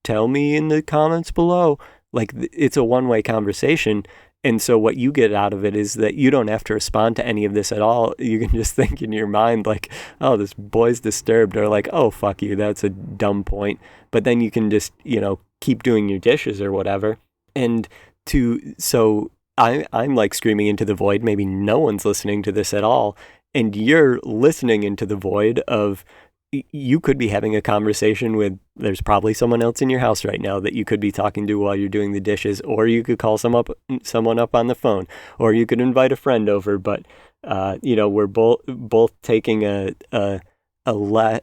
Tell me in the comments below. Like, it's a one-way conversation. And so what you get out of it is that you don't have to respond to any of this at all. You can just think in your mind like, oh, this boy's disturbed, or like, oh, fuck you, that's a dumb point. But then you can just, keep doing your dishes or whatever. And so I'm like screaming into the void. Maybe no one's listening to this at all. And you're listening into the void of, you could be having a conversation with, there's probably someone else in your house right now that you could be talking to while you're doing the dishes, or you could call someone up on the phone, or you could invite a friend over. But, we're both taking a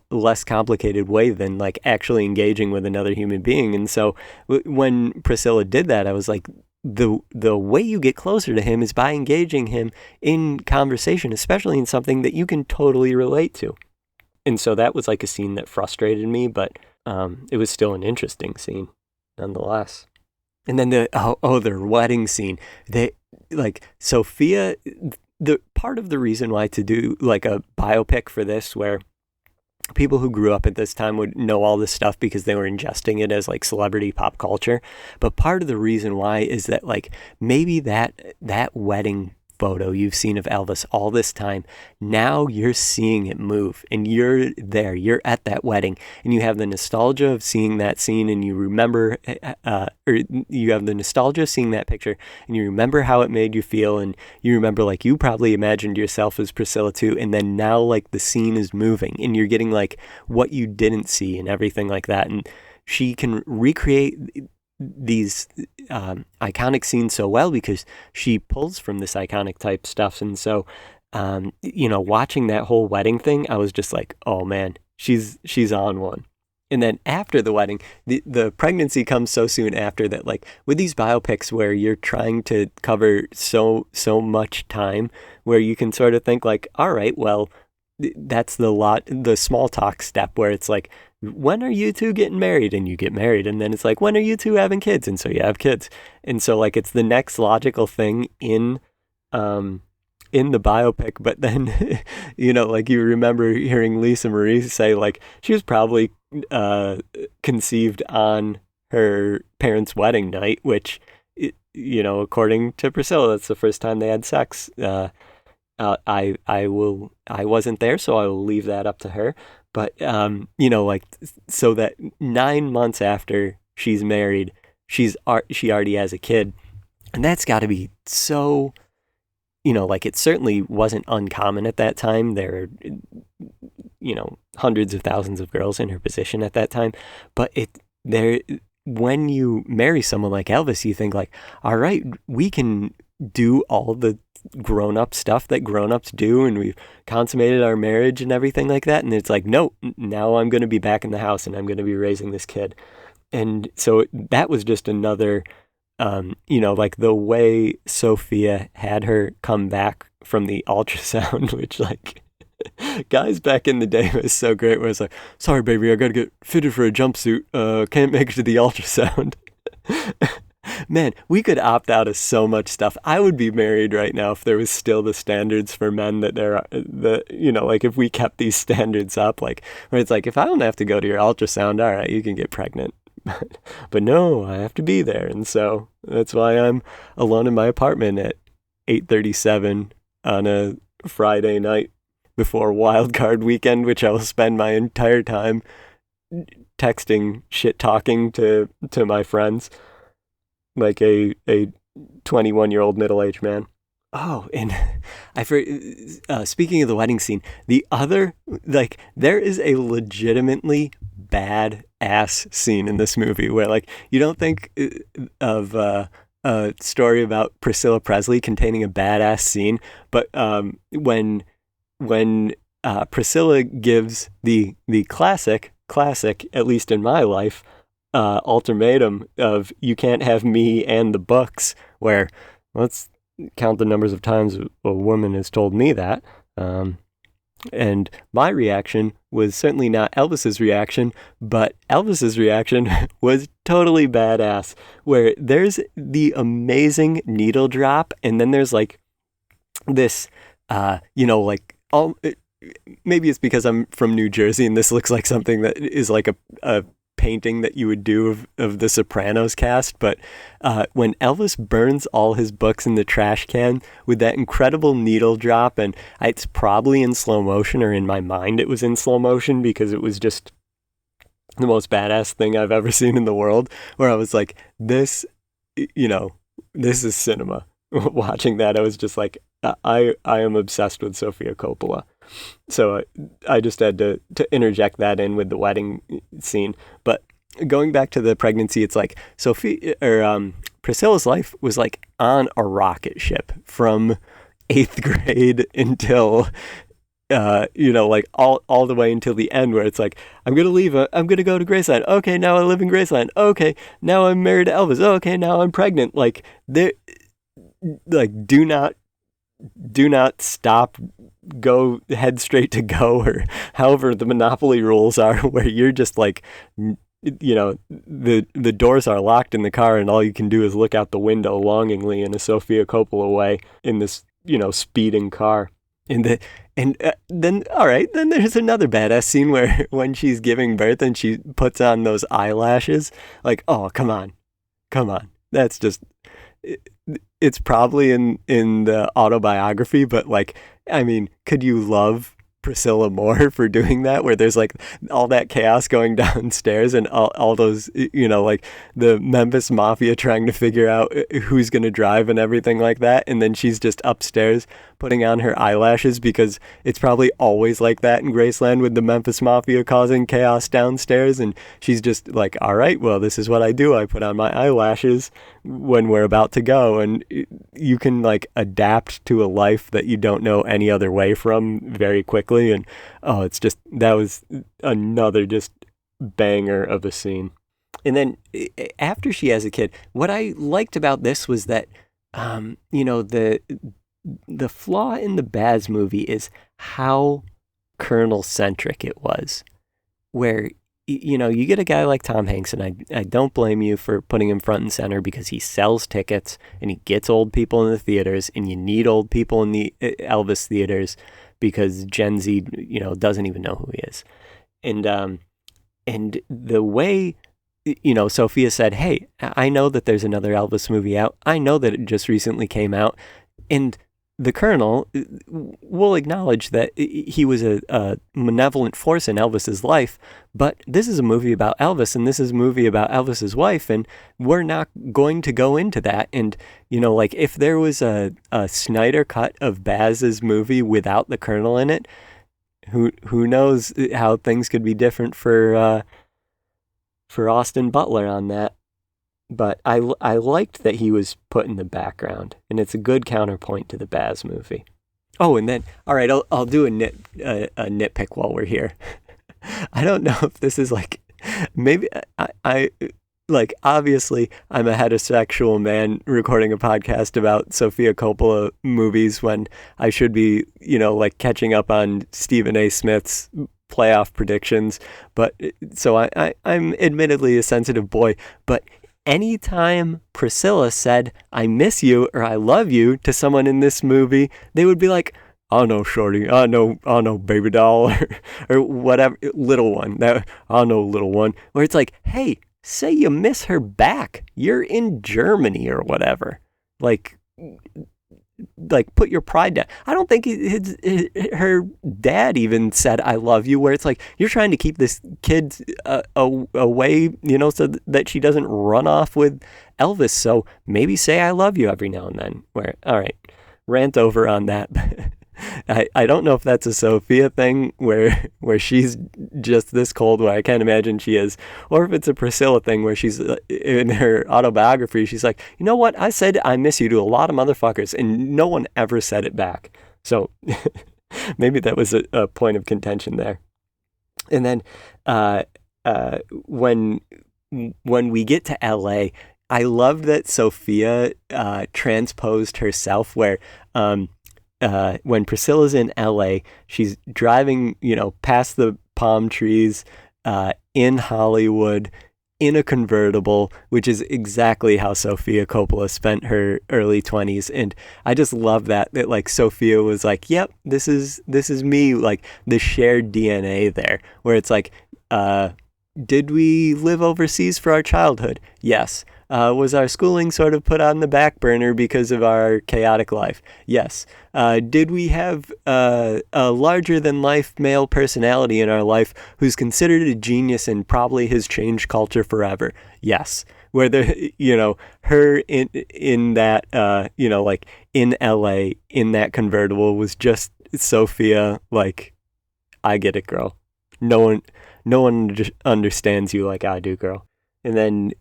less complicated way than like actually engaging with another human being. And so when Priscilla did that, I was like, the way you get closer to him is by engaging him in conversation, especially in something that you can totally relate to. And so that was like a scene that frustrated me, but it was still an interesting scene nonetheless. And then their wedding scene. They like Sofia. The part of the reason why to do like a biopic for this, where people who grew up at this time would know all this stuff because they were ingesting it as like celebrity pop culture. But part of the reason why is that like maybe that wedding photo you've seen of Elvis all this time, now you're seeing it move and you're there, you're at that wedding and you have the nostalgia of seeing that scene and you remember, or you have the nostalgia of seeing that picture and you remember how it made you feel and you remember like you probably imagined yourself as Priscilla too, and then now like the scene is moving and you're getting like what you didn't see and everything like that, and she can recreate these iconic scenes so well because she pulls from this iconic type stuff. And so watching that whole wedding thing, I was just like, oh man, she's on one. And then after the wedding, the pregnancy comes so soon after that, like with these biopics where you're trying to cover so much time, where you can sort of think like, all right, well, that's the small talk step where it's like, when are you two getting married? And you get married. And then it's like, when are you two having kids? And so you have kids. And so like, it's the next logical thing in the biopic. But then, like you remember hearing Lisa Marie say like, she was probably conceived on her parents' wedding night, which, according to Priscilla, that's the first time they had sex. I wasn't there, so I will leave that up to her. But, so that 9 months after she's married, she already has a kid. And that's got to be so, it certainly wasn't uncommon at that time. There are, hundreds of thousands of girls in her position at that time. But when you marry someone like Elvis, you think like, all right, we can do all the grown-up stuff that grown-ups do, and we've consummated our marriage and everything like that. And it's like, no, now I'm going to be back in the house and I'm going to be raising this kid. And so that was just another, like the way Sofia had her come back from the ultrasound, which like guys back in the day was so great, where it's like, sorry baby, I got to get fitted for a jumpsuit, can't make it to the ultrasound. Man, we could opt out of so much stuff. I would be married right now if there was still the standards for men that there are, like if we kept these standards up, like where it's like, if I don't have to go to your ultrasound, all right, you can get pregnant. But no, I have to be there. And so that's why I'm alone in my apartment at 8:37 on a Friday night before wildcard weekend, which I will spend my entire time texting, shit talking to my friends. Like a 21-year-old middle-aged man. Oh, and speaking of the wedding scene, the other, like, there is a legitimately bad-ass scene in this movie where, like, you don't think of a story about Priscilla Presley containing a badass scene, but when Priscilla gives the classic, at least in my life, ultimatum of you can't have me and the books, where let's count the numbers of times a woman has told me that. And my reaction was certainly not Elvis's reaction, but Elvis's reaction was totally badass, where there's the amazing needle drop. And then there's like this, maybe it's because I'm from New Jersey and this looks like something that is like a painting that you would do of the Sopranos cast, but when Elvis burns all his books in the trash can with that incredible needle drop, and it's probably in slow motion, or in my mind it was in slow motion because it was just the most badass thing I've ever seen in the world, where I was like, this is cinema. Watching that, I was just like, I am obsessed with Sofia Coppola. So I just had to interject that in with the wedding scene. But going back to the pregnancy, it's like Priscilla's life was like on a rocket ship from 8th grade until like all the way until the end where it's like, I'm going to leave, I'm going to go to Graceland. Okay, now I live in Graceland. Okay, now I'm married to Elvis. Okay, now I'm pregnant. Like, like, do not stop, go head straight to go, or however the Monopoly rules are, where you're just like, the doors are locked in the car and all you can do is look out the window longingly in a Sofia Coppola way in this, speeding car. Then all right, then there's another badass scene where when she's giving birth and she puts on those eyelashes, like, oh, come on. That's just, it's probably in the autobiography, but like, I mean, could you love Priscilla more for doing that, where there's like all that chaos going downstairs and all those, like the Memphis Mafia trying to figure out who's going to drive and everything like that. And then she's just upstairs putting on her eyelashes because it's probably always like that in Graceland with the Memphis Mafia causing chaos downstairs. And she's just like, all right, well, this is what I do. I put on my eyelashes when we're about to go. And you can like adapt to a life that you don't know any other way from very quickly. And that was another just banger of a scene. And then after she has a kid, what I liked about this was that, the flaw in the Baz movie is how Colonel-centric it was, where, you get a guy like Tom Hanks, and I don't blame you for putting him front and center because he sells tickets and he gets old people in the theaters, and you need old people in the Elvis theaters because Gen Z, doesn't even know who he is. And the way, Sofia said, hey, I know that there's another Elvis movie out. I know that it just recently came out. And the Colonel will acknowledge that he was a malevolent force in Elvis's life, but this is a movie about Elvis, and this is a movie about Elvis's wife, and we're not going to go into that. And, like if there was a Snyder cut of Baz's movie without the Colonel in it, who knows how things could be different for Austin Butler on that. But I liked that he was put in the background, and it's a good counterpoint to the Baz movie. Oh, and then, all right, I'll do a nitpick while we're here. I don't know if this is like, maybe I like, obviously I'm a heterosexual man recording a podcast about Sofia Coppola movies when I should be, like catching up on Stephen A. Smith's playoff predictions. But so I'm admittedly a sensitive boy, but anytime Priscilla said, I miss you or I love you to someone in this movie, they would be like, oh no, shorty, oh no, baby doll, or whatever, little one, oh no, little one, where it's like, hey, say you miss her back. You're in Germany or whatever. Like put your pride down. I don't think her dad even said I love you, where it's like you're trying to keep this kid away, so that she doesn't run off with Elvis. So maybe say I love you every now and then. Where, all right, rant over on that. I don't know if that's a Sofia thing where she's just this cold, where I can't imagine she is, or if it's a Priscilla thing where she's in her autobiography, she's like, you know what, I said I miss you to a lot of motherfuckers and no one ever said it back. So maybe that was a point of contention there. And then when we get to LA, I love that Sofia transposed herself, where when Priscilla's in LA, she's driving, past the palm trees in Hollywood in a convertible, which is exactly how Sofia Coppola spent her early 20s. And I just love that like Sofia was like, yep, this is me, like the shared DNA there, where it's like, did we live overseas for our childhood? Yes. Was our schooling sort of put on the back burner because of our chaotic life? Yes. Did we have a larger-than-life male personality in our life who's considered a genius and probably has changed culture forever? Yes. Whether, her in that, like in LA, in that convertible was just Sofia, like, I get it, girl. No one understands you like I do, girl. And then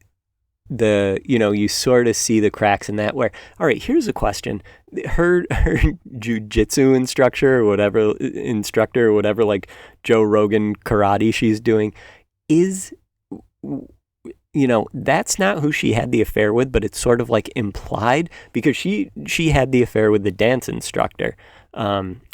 you sort of see the cracks in that where, all right, here's a question. Her jujitsu instructor or whatever, like Joe Rogan karate she's doing is, that's not who she had the affair with, but it's sort of like implied because she had the affair with the dance instructor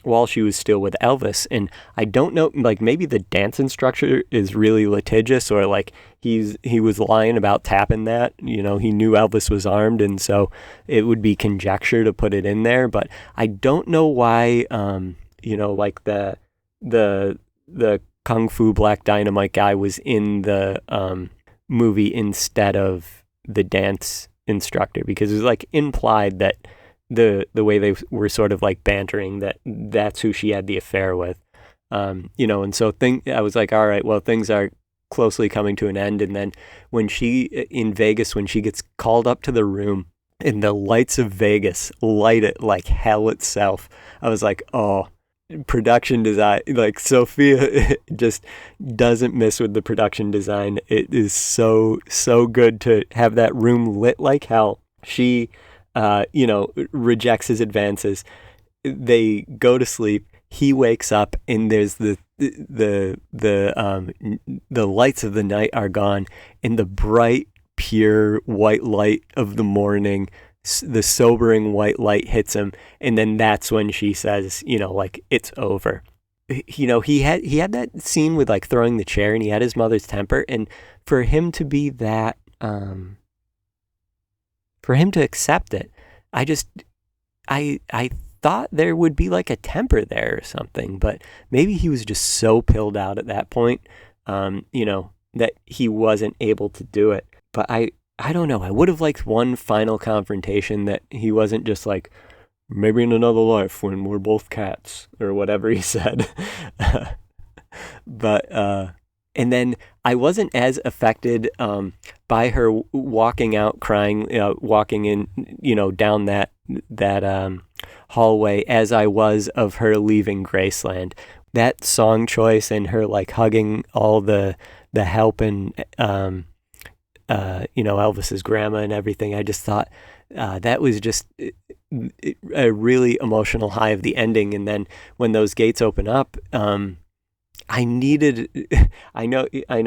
while she was still with Elvis. And I don't know, like maybe the dance instructor is really litigious, or like he was lying about tapping that, he knew Elvis was armed, and so it would be conjecture to put it in there. But I don't know why, like the Kung Fu Black Dynamite guy was in the movie instead of the dance instructor, because it was like implied that the way they were sort of like bantering that's who she had the affair with, and so I was like, all right, well, things are closely coming to an end. And then when in Vegas, when she gets called up to the room and the lights of Vegas light it like hell itself, I was like, oh, production design, like Sofia just doesn't miss with the production design. It is so good to have that room lit like hell. She rejects his advances. They go to sleep. He wakes up and there's the lights of the night are gone, and the bright, pure white light of the morning, the sobering white light hits him, and then that's when she says, like, it's over. He had that scene with like throwing the chair, and he had his mother's temper, and for him to be that, for him to accept it, I thought there would be like a temper there or something, but maybe he was just so pilled out at that point, that he wasn't able to do it. But I don't know. I would have liked one final confrontation that he wasn't just like, maybe in another life when we're both cats, or whatever he said. But, and then I wasn't as affected by her walking out crying, walking in, down that hallway as I was of her leaving Graceland. That song choice and her like hugging all the help and, Elvis's grandma and everything. I just thought that was just a really emotional high of the ending. And then when those gates open up, I know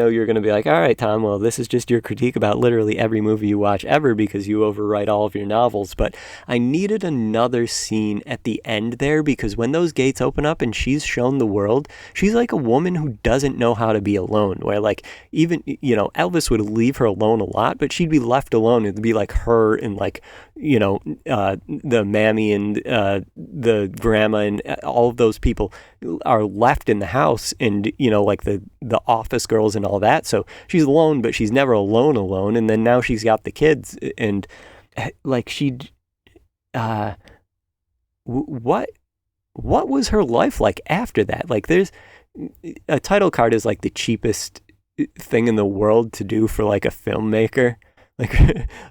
you're going to be like, all right, Tom, well, this is just your critique about literally every movie you watch ever because you overwrite all of your novels. But I needed another scene at the end there, because when those gates open up and she's shown the world, she's like a woman who doesn't know how to be alone, where like even, Elvis would leave her alone a lot, but she'd be left alone. It'd be like her and like, the mammy and the grandma and all of those people are left in the house, and like the office girls and all that. So she's alone, but she's never alone. And then now she's got the kids, and like what was her life like after that? Like, there's a title card is like the cheapest thing in the world to do for like a filmmaker. Like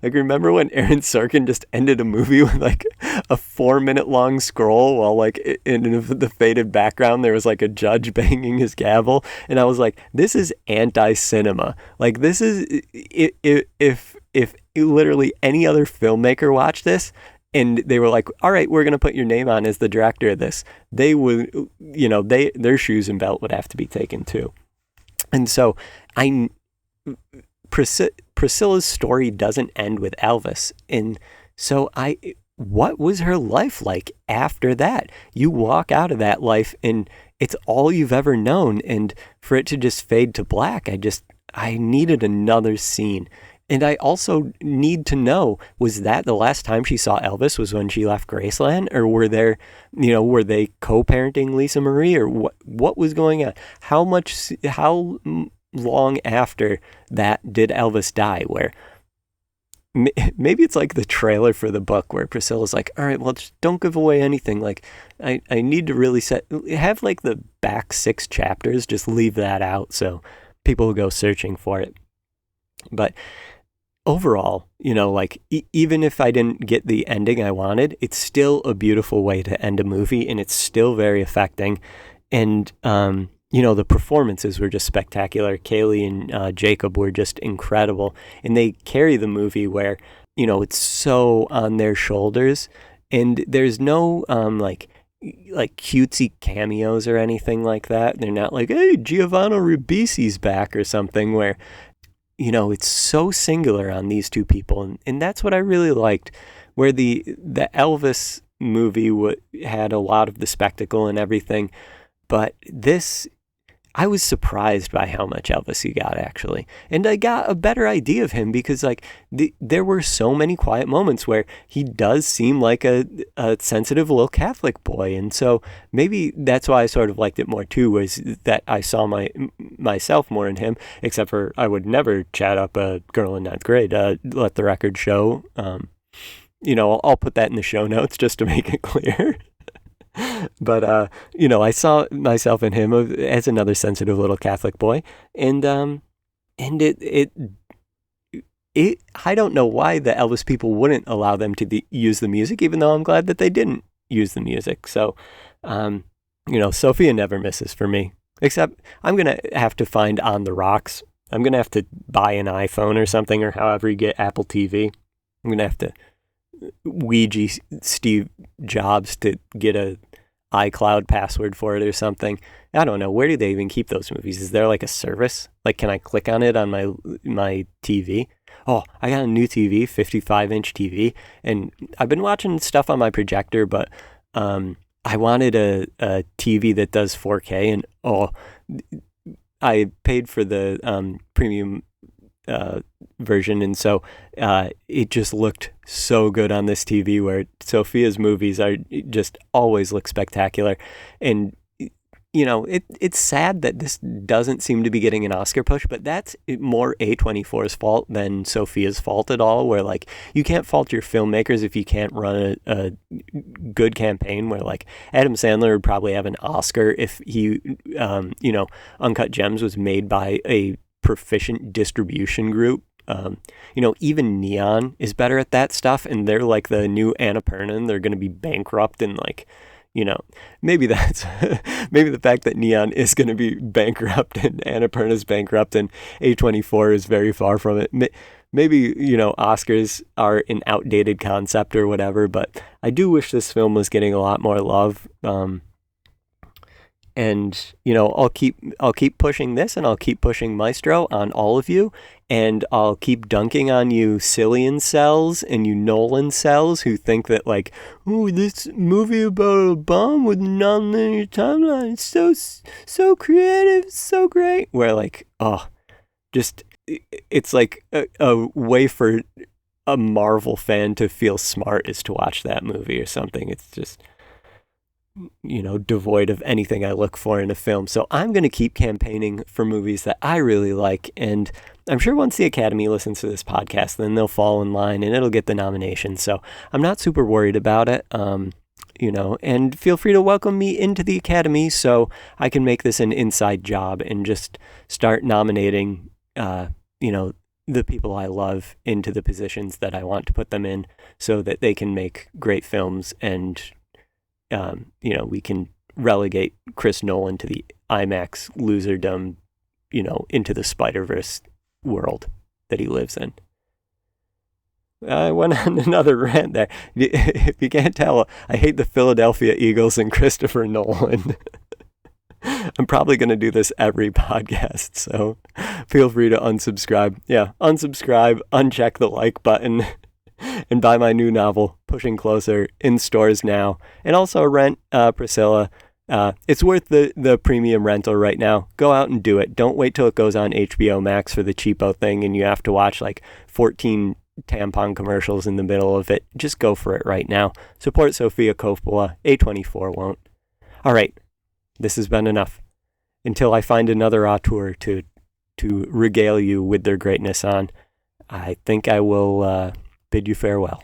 remember when Aaron Sorkin just ended a movie with like a 4-minute long scroll while like in the faded background there was like a judge banging his gavel, and I was like, this is anti-cinema. Like, this is if literally any other filmmaker watched this and they were like, all right, we're going to put your name on as the director of this, they would, their shoes and belt would have to be taken too. And so Priscilla's story doesn't end with Elvis. And so what was her life like after that? You walk out of that life and it's all you've ever known. And for it to just fade to black, I needed another scene. And I also need to know, was that the last time she saw Elvis was when she left Graceland? Or were they co-parenting Lisa Marie? Or what was going on? How long after that did Elvis die? Where maybe it's like the trailer for the book where Priscilla's like, all right, well, just don't give away anything. Like, I need to really have like the back 6 chapters, just leave that out so people will go searching for it. But overall, like even if I didn't get the ending I wanted, it's still a beautiful way to end a movie, and it's still very affecting. And the performances were just spectacular. Kaylee and Jacob were just incredible. And they carry the movie where, it's so on their shoulders. And there's no, like cutesy cameos or anything like that. They're not like, hey, Giovanni Ribisi's back or something where, it's so singular on these two people. And that's what I really liked, where the Elvis movie had a lot of the spectacle and everything. But this, I was surprised by how much Elvis he got, actually. And I got a better idea of him because, like, there were so many quiet moments where he does seem like a sensitive little Catholic boy. And so maybe that's why I sort of liked it more, too, was that I saw myself more in him, except for I would never chat up a girl in ninth grade. Let the record show. I'll put that in the show notes just to make it clear. But, I saw myself in him as another sensitive little Catholic boy. And it I don't know why the Elvis people wouldn't allow them to use the music, even though I'm glad that they didn't use the music. So, Sophia never misses for me, except I'm going to have to find On the Rocks. I'm going to have to buy an iPhone or something, or however you get Apple TV. I'm going to have to Ouija Steve Jobs to get a iCloud password for it or something. I don't know. Where do they even keep those movies? Is there like a service? Like, can I click on it on my TV? Oh, I got a new TV, 55-inch TV, and I've been watching stuff on my projector, but I wanted a TV that does 4K, and I paid for the premium version, and so it just looked so good on this TV, where Sophia's movies just always look spectacular. And it's sad that this doesn't seem to be getting an Oscar push, but that's more A24's fault than Sophia's fault at all, where, like, you can't fault your filmmakers if you can't run a good campaign, where, like, Adam Sandler would probably have an Oscar if he Uncut Gems was made by a proficient distribution group. Even Neon is better at that stuff, and they're like the new Annapurna, and they're going to be bankrupt, and, like, maybe that's maybe the fact that Neon is going to be bankrupt and Annapurna's bankrupt and A24 is very far from it. Maybe, Oscars are an outdated concept or whatever, but I do wish this film was getting a lot more love. And, I'll keep pushing this, and I'll keep pushing Maestro on all of you, and I'll keep dunking on you Cillian cells and you Nolan cells who think that, like, oh, this movie about a bomb with non-linear timeline, it's so creative, so great. Where, like, it's like a way for a Marvel fan to feel smart is to watch that movie or something. It's just, devoid of anything I look for in a film. So I'm going to keep campaigning for movies that I really like. And I'm sure once the Academy listens to this podcast, then they'll fall in line and it'll get the nomination. So I'm not super worried about it. And feel free to welcome me into the Academy so I can make this an inside job and just start nominating, the people I love into the positions that I want to put them in so that they can make great films, and we can relegate Chris Nolan to the IMAX loserdom, into the Spider-Verse world that he lives in. I went on another rant there. If you can't tell, I hate the Philadelphia Eagles and Christopher Nolan. I'm probably going to do this every podcast, so feel free to unsubscribe. Yeah, unsubscribe, uncheck the like button, and buy my new novel, Pushing Closer, in stores now. And also rent Priscilla. It's worth the premium rental right now. Go out and do it. Don't wait till it goes on HBO Max for the cheapo thing and you have to watch like 14 tampon commercials in the middle of it. Just go for it right now. Support Sofia Coppola. A24 won't. All right. This has been enough. Until I find another auteur to regale you with their greatness on, I think I will bid you farewell.